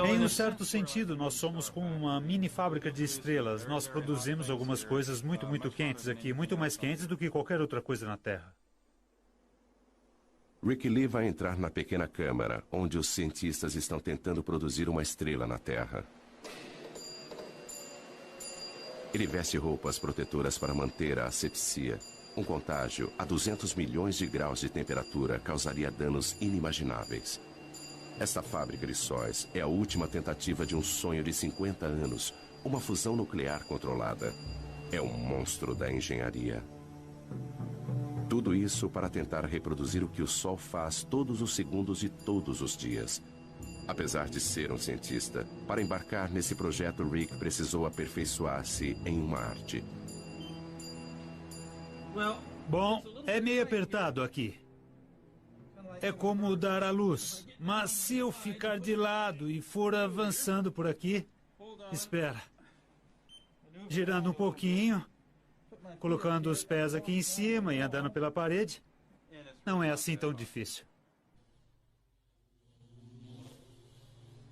Speaker 3: Em um certo sentido, nós somos como uma mini fábrica de estrelas. Nós produzimos algumas coisas muito quentes aqui, muito mais quentes do que qualquer outra coisa na Terra.
Speaker 1: Rick Lee vai entrar na pequena câmara, onde os cientistas estão tentando produzir uma estrela na Terra. Ele veste roupas protetoras para manter a asepsia. Um contágio a 200 milhões de graus de temperatura causaria danos inimagináveis. Esta fábrica de sóis é a última tentativa de um sonho de 50 anos, uma fusão nuclear controlada. É um monstro da engenharia. Tudo isso para tentar reproduzir o que o Sol faz todos os segundos de todos os dias. Apesar de ser um cientista, para embarcar nesse projeto, Rick precisou aperfeiçoar-se em uma arte.
Speaker 3: Bom, é meio apertado aqui. É como dar à luz. Mas se eu ficar de lado e for avançando por aqui... Espera. Girando um pouquinho, colocando os pés aqui em cima e andando pela parede. Não é assim tão difícil.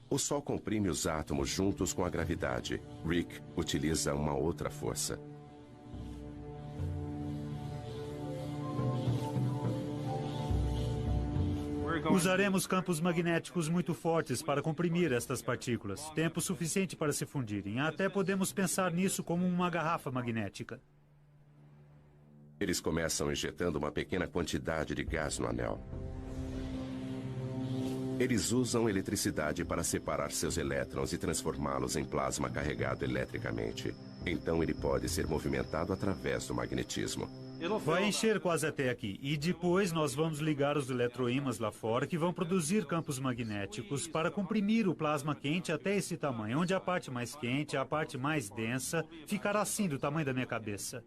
Speaker 1: O Sol comprime os átomos juntos com a gravidade. Rick utiliza uma outra força.
Speaker 3: Usaremos campos magnéticos muito fortes para comprimir estas partículas. Tempo suficiente para se fundirem. Até podemos pensar nisso como uma garrafa magnética.
Speaker 1: Eles começam injetando uma pequena quantidade de gás no anel. Eles usam eletricidade para separar seus elétrons e transformá-los em plasma carregado eletricamente. Então ele pode ser movimentado através do magnetismo.
Speaker 3: Vai encher quase até aqui. E depois nós vamos ligar os eletroímãs lá fora que vão produzir campos magnéticos para comprimir o plasma quente até esse tamanho, onde a parte mais quente, a parte mais densa, ficará assim do tamanho da minha cabeça.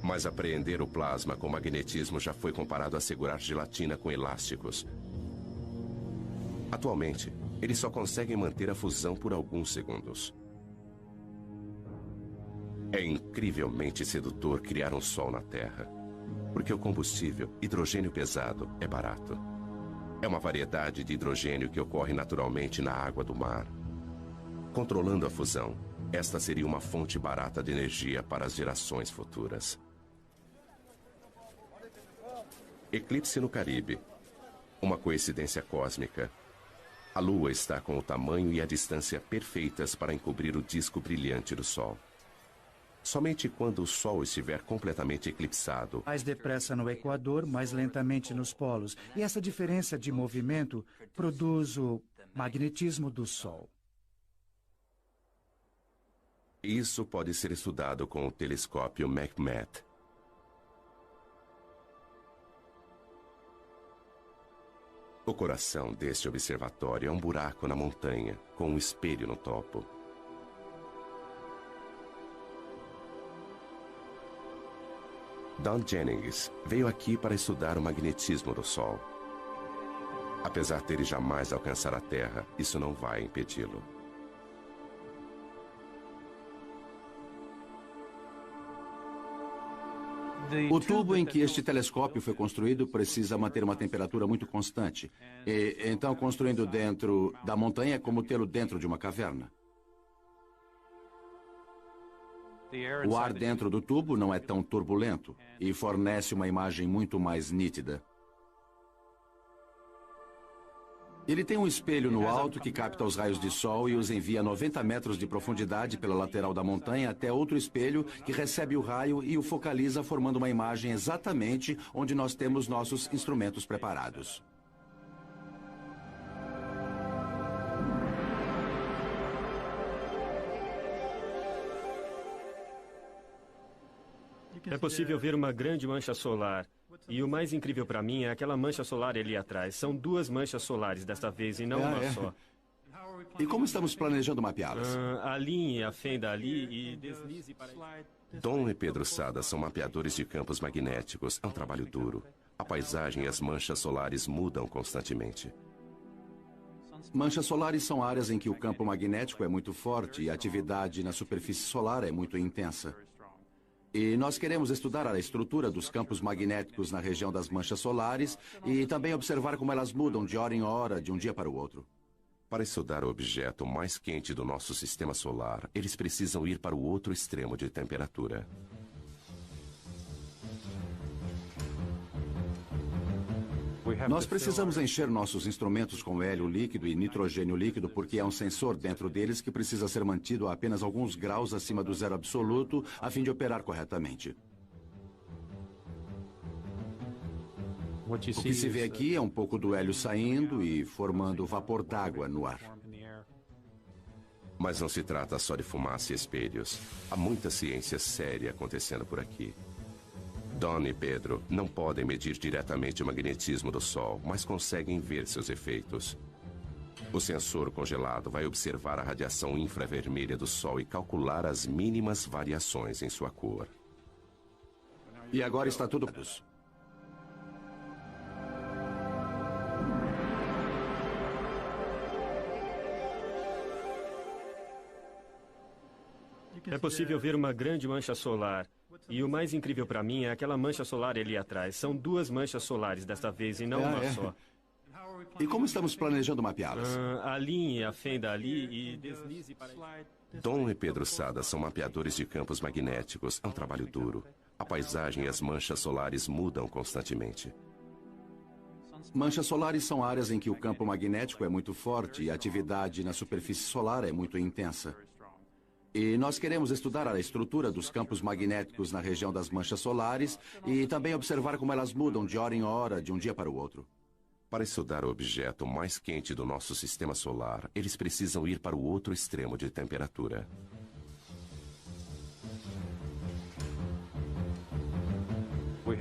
Speaker 1: Mas apreender o plasma com magnetismo já foi comparado a segurar gelatina com elásticos. Atualmente, eles só conseguem manter a fusão por alguns segundos. É incrivelmente sedutor criar um sol na Terra, porque o combustível, hidrogênio pesado, é barato. É uma variedade de hidrogênio que ocorre naturalmente na água do mar. Controlando a fusão, esta seria uma fonte barata de energia para as gerações futuras. Eclipse no Caribe. Uma coincidência cósmica. A Lua está com o tamanho e a distância perfeitas para encobrir o disco brilhante do Sol. Somente quando o Sol estiver completamente eclipsado...
Speaker 2: Mais depressa no Equador, mais lentamente nos polos. E essa diferença de movimento produz o magnetismo do Sol.
Speaker 1: Isso pode ser estudado com o telescópio McMath. O coração deste observatório é um buraco na montanha, com um espelho no topo. Don Jennings veio aqui para estudar o magnetismo do Sol. Apesar dele jamais alcançar a Terra, isso não vai impedi-lo.
Speaker 4: O tubo em que este telescópio foi construído precisa manter uma temperatura muito constante. E, então, construindo dentro da montanha é como tê-lo dentro de uma caverna. O ar dentro do tubo não é tão turbulento e fornece uma imagem muito mais nítida. Ele tem um espelho no alto que capta os raios de sol e os envia a 90 metros de profundidade pela lateral da montanha até outro espelho que recebe o raio e o focaliza, formando uma imagem exatamente onde nós temos nossos instrumentos preparados.
Speaker 5: É possível ver uma grande mancha solar. E o mais incrível para mim é aquela mancha solar ali atrás. São duas manchas solares desta vez e não uma só.
Speaker 4: E como estamos planejando mapeá-las?
Speaker 5: Alinhe a fenda ali e deslize para...
Speaker 1: Dom e Pedro Sada são mapeadores de campos magnéticos. É um trabalho duro. A paisagem e as manchas solares mudam constantemente.
Speaker 4: Manchas solares são áreas em que o campo magnético é muito forte e a atividade na superfície solar é muito intensa. E nós queremos estudar a estrutura dos campos magnéticos na região das manchas solares e também observar como elas mudam de hora em hora, de um dia para o outro.
Speaker 1: Para estudar o objeto mais quente do nosso sistema solar, eles precisam ir para o outro extremo de temperatura.
Speaker 4: Nós precisamos encher nossos instrumentos com hélio líquido e nitrogênio líquido porque há um sensor dentro deles que precisa ser mantido a apenas alguns graus acima do zero absoluto a fim de operar corretamente. O que se vê aqui é um pouco do hélio saindo e formando vapor d'água no ar.
Speaker 1: Mas não se trata só de fumaça e espelhos. Há muita ciência séria acontecendo por aqui. Don e Pedro não podem medir diretamente o magnetismo do Sol, mas conseguem ver seus efeitos. O sensor congelado vai observar a radiação infravermelha do Sol e calcular as mínimas variações em sua cor.
Speaker 4: E agora está tudo...
Speaker 5: É possível ver uma grande mancha solar. E o mais incrível para mim é aquela mancha solar ali atrás. São duas manchas solares desta vez e não uma só.
Speaker 4: E como estamos planejando mapeá-las?
Speaker 5: Alinhe a fenda ali e deslize para...
Speaker 1: Dom e Pedro Sada são mapeadores de campos magnéticos. É um trabalho duro. A paisagem e as manchas solares mudam constantemente.
Speaker 4: Manchas solares são áreas em que o campo magnético é muito forte e a atividade na superfície solar é muito intensa. E nós queremos estudar a estrutura dos campos magnéticos na região das manchas solares e também observar como elas mudam de hora em hora, de um dia para o outro.
Speaker 1: Para estudar o objeto mais quente do nosso sistema solar, eles precisam ir para o outro extremo de temperatura.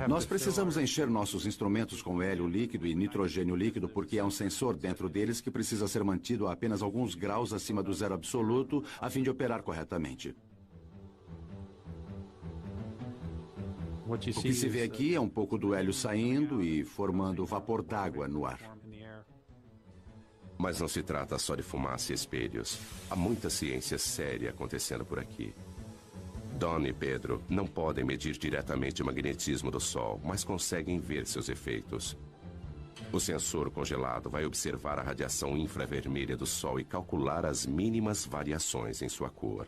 Speaker 4: Nós precisamos encher nossos instrumentos com hélio líquido e nitrogênio líquido porque há um sensor dentro deles que precisa ser mantido a apenas alguns graus acima do zero absoluto a fim de operar corretamente. O que se vê aqui é um pouco do hélio saindo e formando vapor d'água no ar.
Speaker 1: Mas não se trata só de fumaça e espelhos. Há muita ciência séria acontecendo por aqui. Don e Pedro não podem medir diretamente o magnetismo do Sol, mas conseguem ver seus efeitos. O sensor congelado vai observar a radiação infravermelha do Sol e calcular as mínimas variações em sua cor.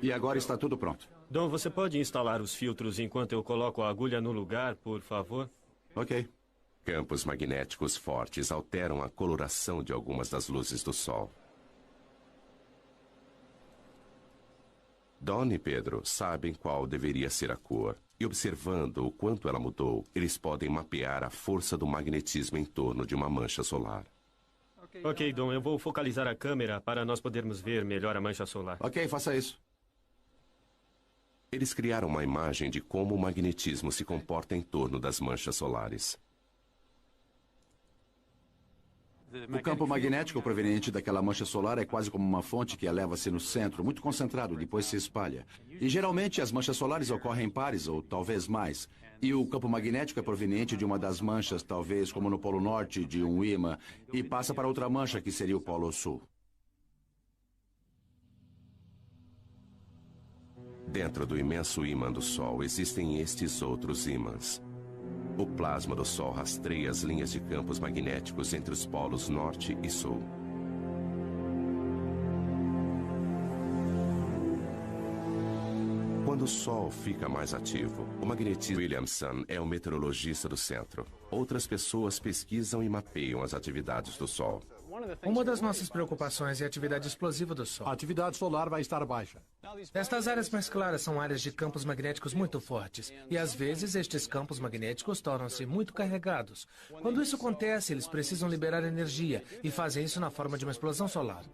Speaker 4: E agora está tudo pronto.
Speaker 5: Don, você pode instalar os filtros enquanto eu coloco a agulha no lugar, por favor?
Speaker 4: Ok.
Speaker 1: Campos magnéticos fortes alteram a coloração de algumas das luzes do Sol. Don e Pedro sabem qual deveria ser a cor, e observando o quanto ela mudou, eles podem mapear a força do magnetismo em torno de uma mancha solar.
Speaker 5: Ok, Don, eu vou focalizar a câmera para nós podermos ver melhor a mancha solar.
Speaker 4: Ok, faça isso.
Speaker 1: Eles criaram uma imagem de como o magnetismo se comporta em torno das manchas solares.
Speaker 4: O campo magnético proveniente daquela mancha solar é quase como uma fonte que eleva-se no centro, muito concentrado, depois se espalha. E geralmente as manchas solares ocorrem em pares, ou talvez mais. E o campo magnético é proveniente de uma das manchas, talvez como no Polo Norte, de um ímã, e passa para outra mancha, que seria o Polo Sul.
Speaker 1: Dentro do imenso ímã do Sol existem estes outros ímãs. O plasma do Sol rastreia as linhas de campos magnéticos entre os polos norte e sul. Quando o Sol fica mais ativo, o magnetismo Williamson é o meteorologista do centro. Outras pessoas pesquisam e mapeiam as atividades do Sol.
Speaker 7: Uma das nossas preocupações é a atividade explosiva do Sol.
Speaker 6: A atividade solar vai estar baixa.
Speaker 7: Estas áreas mais claras são áreas de campos magnéticos muito fortes. E às vezes estes campos magnéticos tornam-se muito carregados. Quando isso acontece, eles precisam liberar energia e fazem isso na forma de uma explosão solar.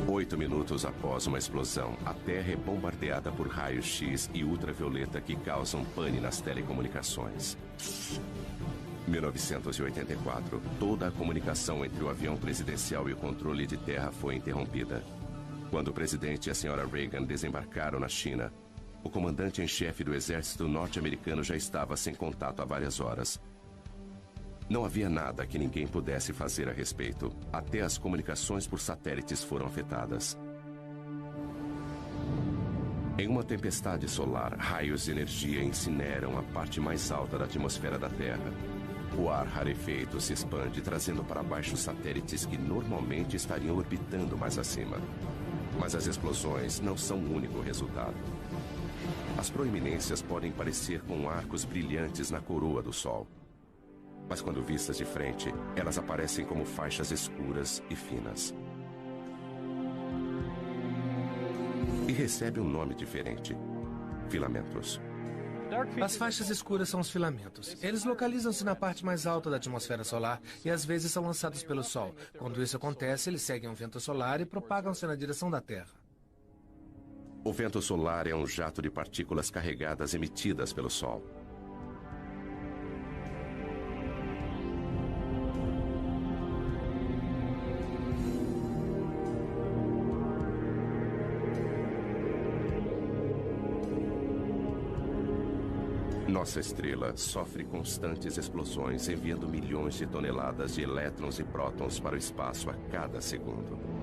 Speaker 1: 8 minutos após uma explosão, a Terra é bombardeada por raios X e ultravioleta que causam pane nas telecomunicações. 1984, toda a comunicação entre o avião presidencial e o controle de terra foi interrompida. Quando o presidente e a senhora Reagan desembarcaram na China, o comandante em chefe do exército norte-americano já estava sem contato há várias horas. Não havia nada que ninguém pudesse fazer a respeito. Até as comunicações por satélites foram afetadas. Em uma tempestade solar, raios de energia incineram a parte mais alta da atmosfera da Terra. O ar rarefeito se expande, trazendo para baixo satélites que normalmente estariam orbitando mais acima. Mas as explosões não são o único resultado. As proeminências podem parecer com arcos brilhantes na coroa do Sol. Mas quando vistas de frente, elas aparecem como faixas escuras e finas. E recebe um nome diferente: filamentos.
Speaker 7: As faixas escuras são os filamentos. Eles localizam-se na parte mais alta da atmosfera solar e às vezes são lançados pelo Sol. Quando isso acontece, eles seguem um vento solar e propagam-se na direção da Terra.
Speaker 1: O vento solar é um jato de partículas carregadas emitidas pelo Sol. Nossa estrela sofre constantes explosões, enviando milhões de toneladas de elétrons e prótons para o espaço a cada segundo.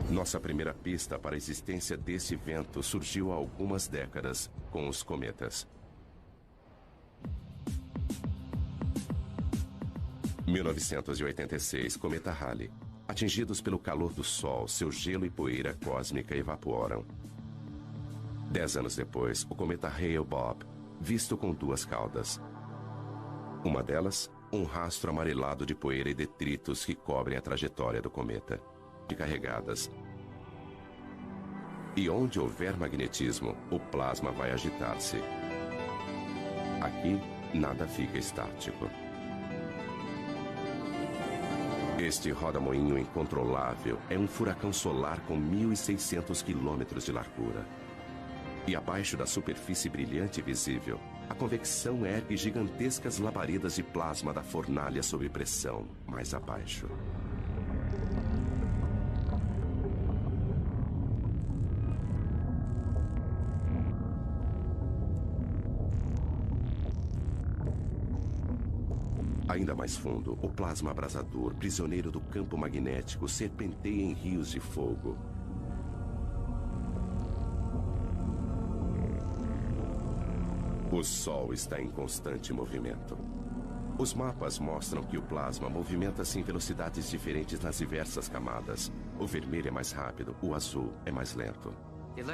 Speaker 1: Nossa primeira pista para a existência desse vento surgiu há algumas décadas com os cometas. 1986, cometa Halley. Atingidos pelo calor do Sol, seu gelo e poeira cósmica evaporam. 10 anos depois, o cometa Hale-Bopp, visto com duas caudas. Uma delas, um rastro amarelado de poeira e detritos que cobrem a trajetória do cometa. carregadas. E onde houver magnetismo, o plasma vai agitar-se. Aqui, nada fica estático. Este roda-moinho incontrolável é um furacão solar com 1.600 quilômetros de largura. E abaixo da superfície brilhante e visível, a convecção ergue gigantescas labaredas de plasma da fornalha sob pressão, mais abaixo. Ainda mais fundo, o plasma abrasador, prisioneiro do campo magnético, serpenteia em rios de fogo. O Sol está em constante movimento. Os mapas mostram que o plasma movimenta-se em velocidades diferentes nas diversas camadas. O vermelho é mais rápido, o azul é mais lento.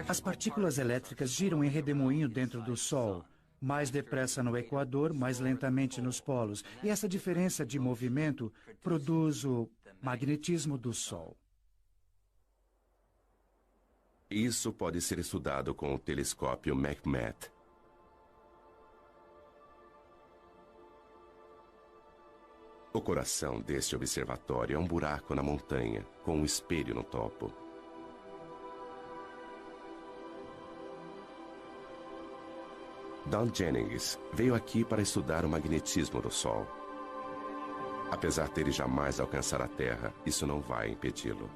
Speaker 2: As partículas elétricas giram em redemoinho dentro do Sol. Mais depressa no Equador, mais lentamente nos polos. E essa diferença de movimento produz o magnetismo do Sol.
Speaker 1: Isso pode ser estudado com o telescópio McMath. O coração deste observatório é um buraco na montanha, com um espelho no topo. Don Jennings veio aqui para estudar o magnetismo do Sol. Apesar dele jamais alcançar a Terra, isso não vai impedi-lo.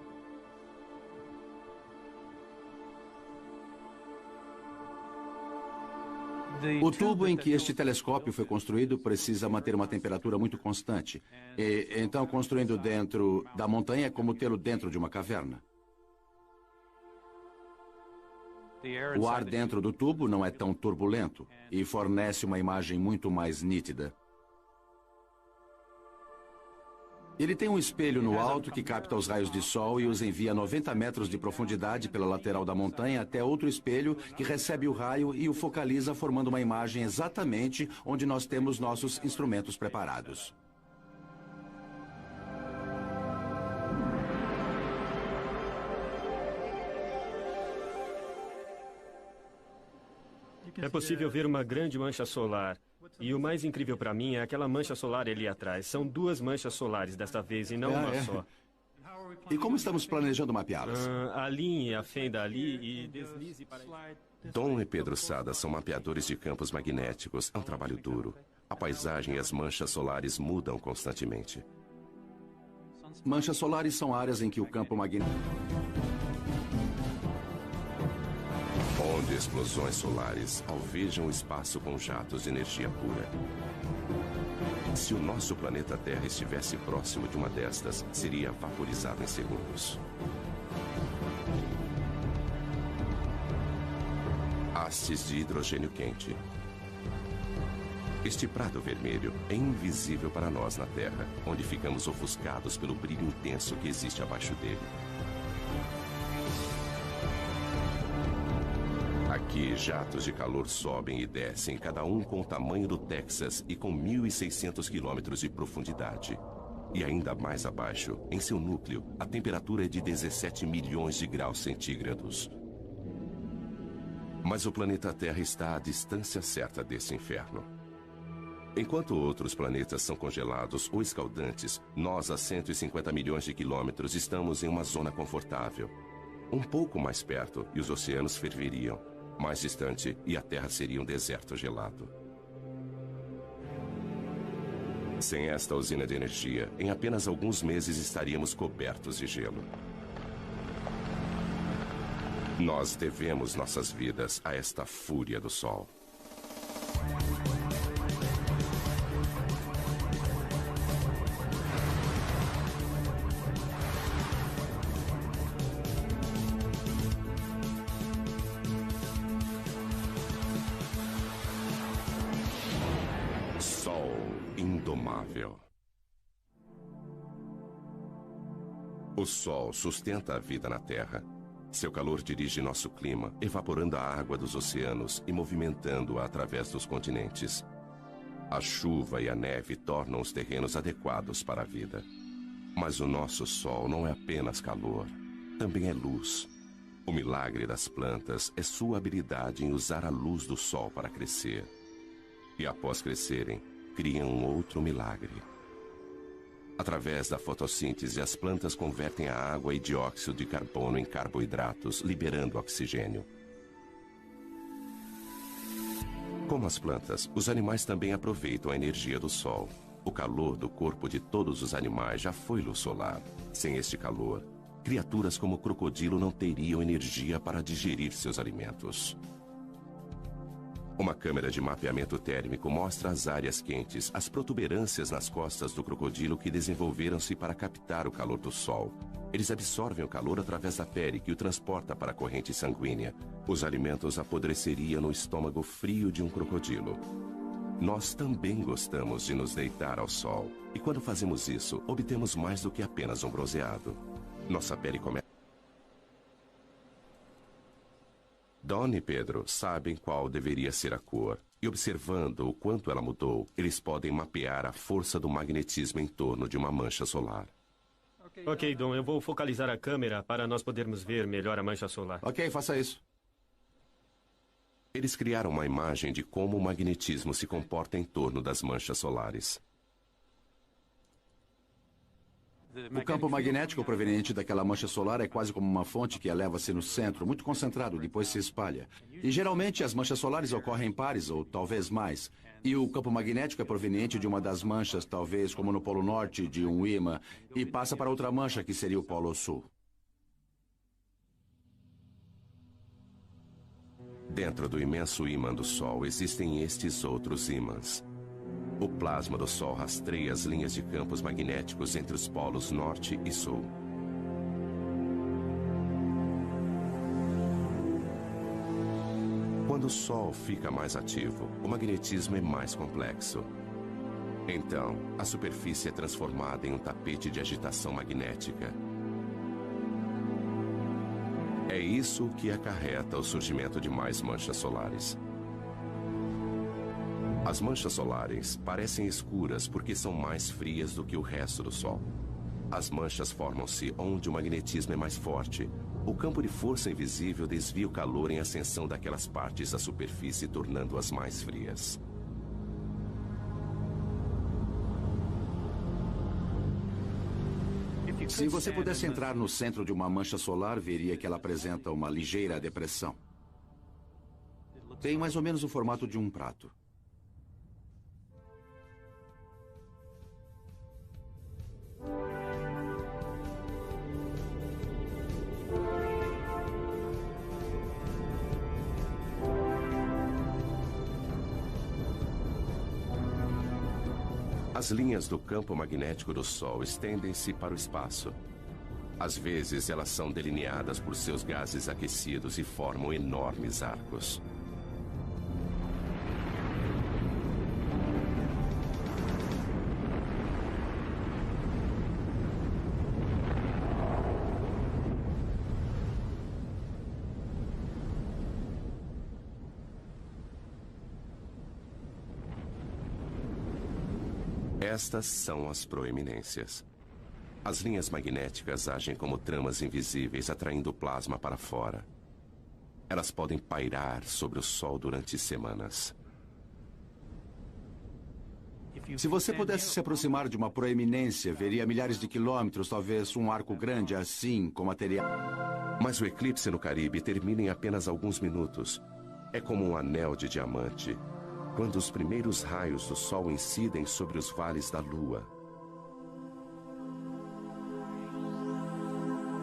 Speaker 4: O tubo em que este telescópio foi construído precisa manter uma temperatura muito constante. E, então, construindo dentro da montanha é como tê-lo dentro de uma caverna. O ar dentro do tubo não é tão turbulento e fornece uma imagem muito mais nítida. Ele tem um espelho no alto que capta os raios de sol e os envia a 90 metros de profundidade pela lateral da montanha até outro espelho que recebe o raio e o focaliza, formando uma imagem exatamente onde nós temos nossos instrumentos preparados.
Speaker 5: É possível ver uma grande mancha solar. E o mais incrível para mim é aquela mancha solar ali atrás. São duas manchas solares desta vez e não uma só.
Speaker 4: E como estamos planejando mapeá-las?
Speaker 5: Alinhe a fenda ali e deslize para...
Speaker 1: Dom e Pedro Sada são mapeadores de campos magnéticos. É um trabalho duro. A paisagem e as manchas solares mudam constantemente.
Speaker 4: Manchas solares são áreas em que o campo magnético...
Speaker 1: onde explosões solares alvejam o espaço com jatos de energia pura. Se o nosso planeta Terra estivesse próximo de uma destas, seria vaporizado em segundos. Hastes de hidrogênio quente. Este prado vermelho é invisível para nós na Terra, onde ficamos ofuscados pelo brilho intenso que existe abaixo dele. Aqui, jatos de calor sobem e descem, cada um com o tamanho do Texas e com 1.600 quilômetros de profundidade. E ainda mais abaixo, em seu núcleo, a temperatura é de 17 milhões de graus centígrados. Mas o planeta Terra está à distância certa desse inferno. Enquanto outros planetas são congelados ou escaldantes, nós, a 150 milhões de quilômetros, estamos em uma zona confortável. Um pouco mais perto e os oceanos ferveriam. Mais distante e a Terra seria um deserto gelado. Sem esta usina de energia, em apenas alguns meses estaríamos cobertos de gelo. Nós devemos nossas vidas a esta fúria do Sol. Indomável. O Sol sustenta a vida na Terra. Seu calor dirige nosso clima, evaporando a água dos oceanos e movimentando-a através dos continentes. A chuva e a neve tornam os terrenos adequados para a vida. Mas o nosso Sol não é apenas calor, também é luz. O milagre das plantas é sua habilidade em usar a luz do Sol para crescer. E após crescerem, criam um outro milagre. Através da fotossíntese, as plantas convertem a água e dióxido de carbono em carboidratos, liberando oxigênio. Como as plantas, os animais também aproveitam a energia do Sol. O calor do corpo de todos os animais já foi luz solar. Sem este calor, criaturas como o crocodilo não teriam energia para digerir seus alimentos. Uma câmera de mapeamento térmico mostra as áreas quentes, as protuberâncias nas costas do crocodilo que desenvolveram-se para captar o calor do sol. Eles absorvem o calor através da pele, que o transporta para a corrente sanguínea. Os alimentos apodreceriam no estômago frio de um crocodilo. Nós também gostamos de nos deitar ao sol. E quando fazemos isso, obtemos mais do que apenas um bronzeado. Nossa pele começa... Don e Pedro sabem qual deveria ser a cor. E observando o quanto ela mudou, eles podem mapear a força do magnetismo em torno de uma mancha solar.
Speaker 5: Ok, Don, eu vou focalizar a câmera para nós podermos ver melhor a mancha solar.
Speaker 4: Ok, faça isso.
Speaker 1: Eles criaram uma imagem de como o magnetismo se comporta em torno das manchas solares.
Speaker 4: O campo magnético proveniente daquela mancha solar é quase como uma fonte que eleva-se no centro, muito concentrado, depois se espalha. E geralmente as manchas solares ocorrem em pares, ou talvez mais. E o campo magnético é proveniente de uma das manchas, talvez como no Polo Norte, de um ímã, e passa para outra mancha, que seria o Polo Sul.
Speaker 1: Dentro do imenso ímã do Sol existem estes outros ímãs. O plasma do Sol rastreia as linhas de campos magnéticos entre os polos norte e sul. Quando o Sol fica mais ativo, o magnetismo é mais complexo. Então, a superfície é transformada em um tapete de agitação magnética. É isso que acarreta o surgimento de mais manchas solares. As manchas solares parecem escuras porque são mais frias do que o resto do Sol. As manchas formam-se onde o magnetismo é mais forte. O campo de força invisível desvia o calor em ascensão daquelas partes da superfície, tornando-as mais frias.
Speaker 4: Se você pudesse entrar no centro de uma mancha solar, veria que ela apresenta uma ligeira depressão. Tem mais ou menos o formato de um prato.
Speaker 1: As linhas do campo magnético do Sol estendem-se para o espaço. Às vezes, elas são delineadas por seus gases aquecidos e formam enormes arcos. Estas são as proeminências. As linhas magnéticas agem como tramas invisíveis, atraindo o plasma para fora. Elas podem pairar sobre o Sol durante semanas.
Speaker 4: Se você pudesse se aproximar de uma proeminência, veria milhares de quilômetros, talvez um arco grande assim, com material.
Speaker 1: Mas o eclipse no Caribe termina em apenas alguns minutos. É como um anel de diamante, quando os primeiros raios do Sol incidem sobre os vales da Lua.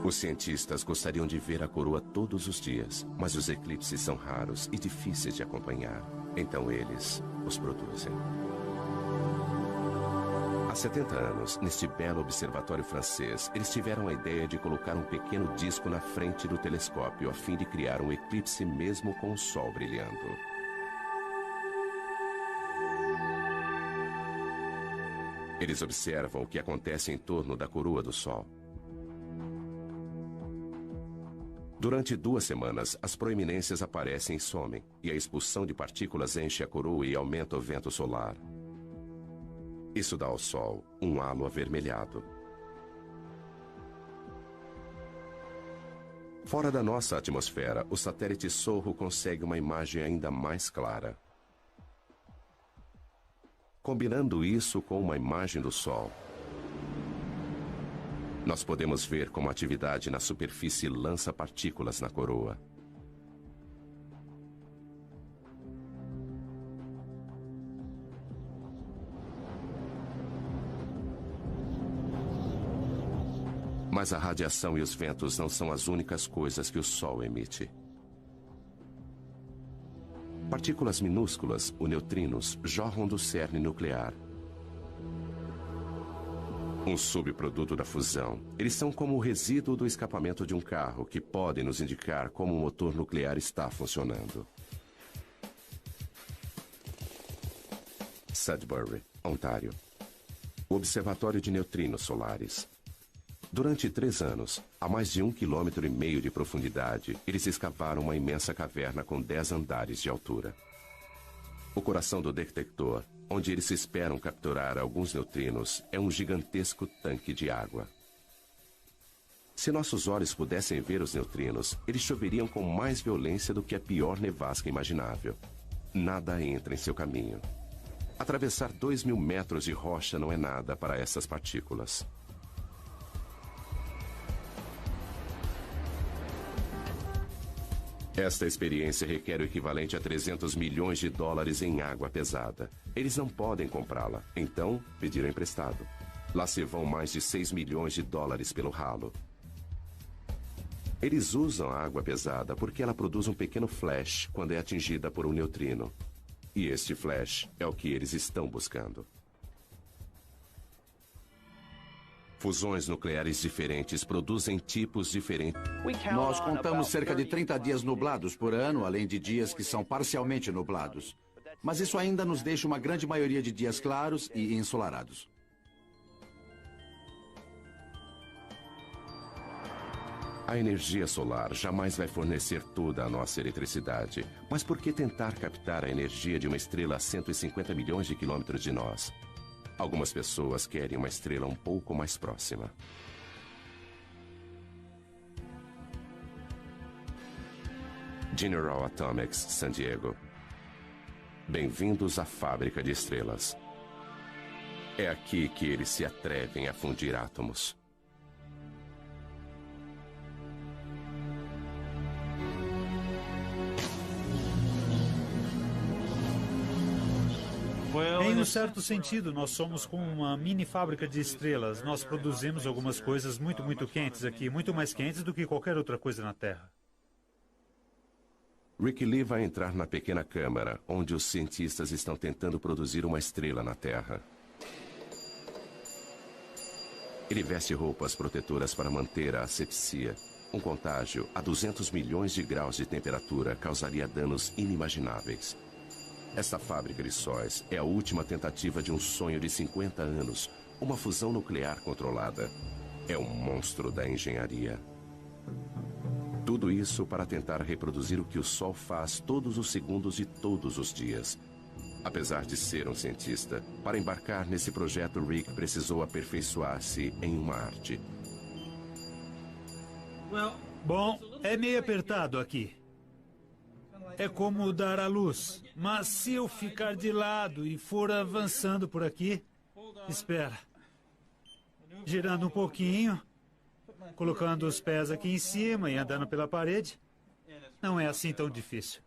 Speaker 1: Os cientistas gostariam de ver a coroa todos os dias, mas os eclipses são raros e difíceis de acompanhar. Então eles os produzem. Há 70 anos, neste belo observatório francês, eles tiveram a ideia de colocar um pequeno disco na frente do telescópio a fim de criar um eclipse mesmo com o Sol brilhando. Eles observam o que acontece em torno da coroa do Sol. Durante 2 semanas, as proeminências aparecem e somem, e a expulsão de partículas enche a coroa e aumenta o vento solar. Isso dá ao Sol um halo avermelhado. Fora da nossa atmosfera, o satélite Sorro consegue uma imagem ainda mais clara. Combinando isso com uma imagem do Sol, nós podemos ver como a atividade na superfície lança partículas na coroa. Mas a radiação e os ventos não são as únicas coisas que o Sol emite. Partículas minúsculas, os neutrinos, jorram do cerne nuclear. Um subproduto da fusão. Eles são como o resíduo do escapamento de um carro, que podem nos indicar como o motor nuclear está funcionando. Sudbury, Ontário. O Observatório de Neutrinos Solares. Durante 3 anos, a mais de 1,5 km de profundidade, eles escavaram uma imensa caverna com 10 andares de altura. O coração do detector, onde eles esperam capturar alguns neutrinos, é um gigantesco tanque de água. Se nossos olhos pudessem ver os neutrinos, eles choveriam com mais violência do que a pior nevasca imaginável. Nada entra em seu caminho. Atravessar 2.000 metros de rocha não é nada para essas partículas. Esta experiência requer o equivalente a 300 milhões de dólares em água pesada. Eles não podem comprá-la, então pediram emprestado. Lá se vão mais de 6 milhões de dólares pelo ralo. Eles usam a água pesada porque ela produz um pequeno flash quando é atingida por um neutrino. E este flash é o que eles estão buscando. Fusões nucleares diferentes produzem tipos diferentes.
Speaker 4: Nós contamos cerca de 30 dias nublados por ano, além de dias que são parcialmente nublados. Mas isso ainda nos deixa uma grande maioria de dias claros e ensolarados.
Speaker 1: A energia solar jamais vai fornecer toda a nossa eletricidade. Mas por que tentar captar a energia de uma estrela a 150 milhões de quilômetros de nós? Algumas pessoas querem uma estrela um pouco mais próxima. General Atomics, San Diego. Bem-vindos à fábrica de estrelas. É aqui que eles se atrevem a fundir átomos.
Speaker 3: Em um certo sentido, nós somos como uma mini fábrica de estrelas. Nós produzimos algumas coisas muito quentes aqui, muito mais quentes do que qualquer outra coisa na Terra.
Speaker 1: Rick Lee vai entrar na pequena câmara, onde os cientistas estão tentando produzir uma estrela na Terra. Ele veste roupas protetoras para manter a asepsia. Um contágio a 200 milhões de graus de temperatura causaria danos inimagináveis. Esta fábrica de sóis é a última tentativa de um sonho de 50 anos, uma fusão nuclear controlada. É um monstro da engenharia. Tudo isso para tentar reproduzir o que o Sol faz todos os segundos de todos os dias. Apesar de ser um cientista, para embarcar nesse projeto, Rick precisou aperfeiçoar-se em uma arte.
Speaker 3: Bom, é meio apertado aqui. É como dar à luz. Mas se eu ficar de lado e for avançando por aqui... Espera. Girando um pouquinho, colocando os pés aqui em cima e andando pela parede. Não é assim tão difícil.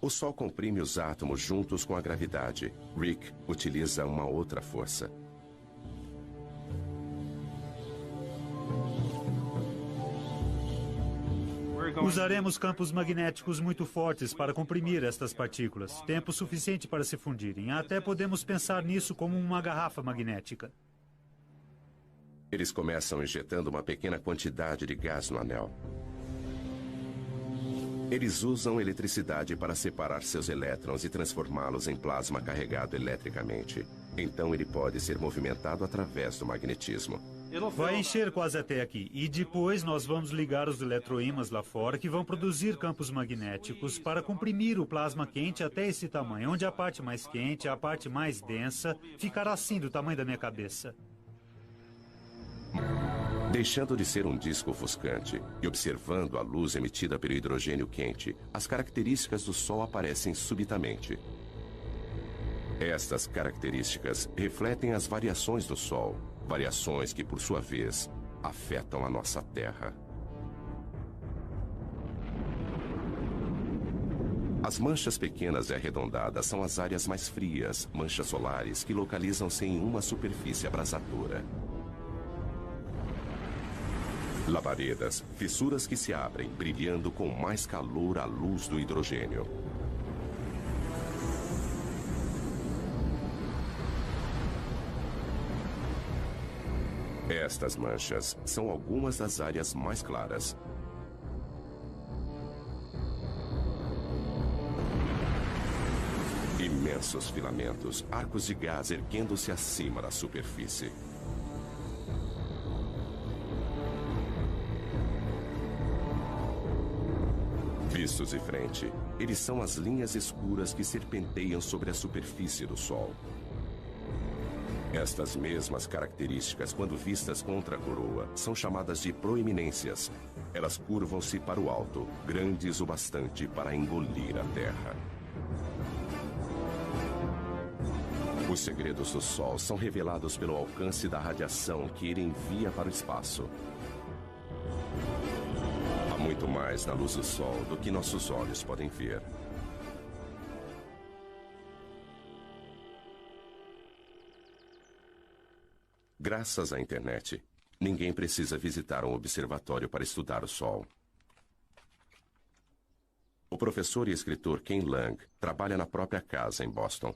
Speaker 1: O Sol comprime os átomos juntos com a gravidade. Rick utiliza uma outra força.
Speaker 3: Usaremos campos magnéticos muito fortes para comprimir estas partículas. Tempo suficiente para se fundirem. Até podemos pensar nisso como uma garrafa magnética.
Speaker 1: Eles começam injetando uma pequena quantidade de gás no anel. Eles usam eletricidade para separar seus elétrons e transformá-los em plasma carregado eletricamente. Então ele pode ser movimentado através do magnetismo.
Speaker 3: Vai encher quase até aqui. E depois nós vamos ligar os eletroímãs lá fora que vão produzir campos magnéticos para comprimir o plasma quente até esse tamanho, onde a parte mais quente, a parte mais densa, ficará assim do tamanho da minha cabeça.
Speaker 1: Deixando de ser um disco ofuscante e observando a luz emitida pelo hidrogênio quente, as características do Sol aparecem subitamente. Estas características refletem as variações do Sol, variações que, por sua vez, afetam a nossa Terra. As manchas pequenas e arredondadas são as áreas mais frias, manchas solares que localizam-se em uma superfície abrasadora. Labaredas, fissuras que se abrem, brilhando com mais calor à luz do hidrogênio. Estas manchas são algumas das áreas mais claras. Imensos filamentos, arcos de gás erguendo-se acima da superfície. Vistos de frente, eles são as linhas escuras que serpenteiam sobre a superfície do Sol. Estas mesmas características, quando vistas contra a coroa, são chamadas de proeminências. Elas curvam-se para o alto, grandes o bastante para engolir a Terra. Os segredos do Sol são revelados pelo alcance da radiação que ele envia para o espaço. Há muito mais na luz do Sol do que nossos olhos podem ver. Graças à internet, ninguém precisa visitar um observatório para estudar o Sol. O professor e escritor Ken Lang trabalha na própria casa em Boston.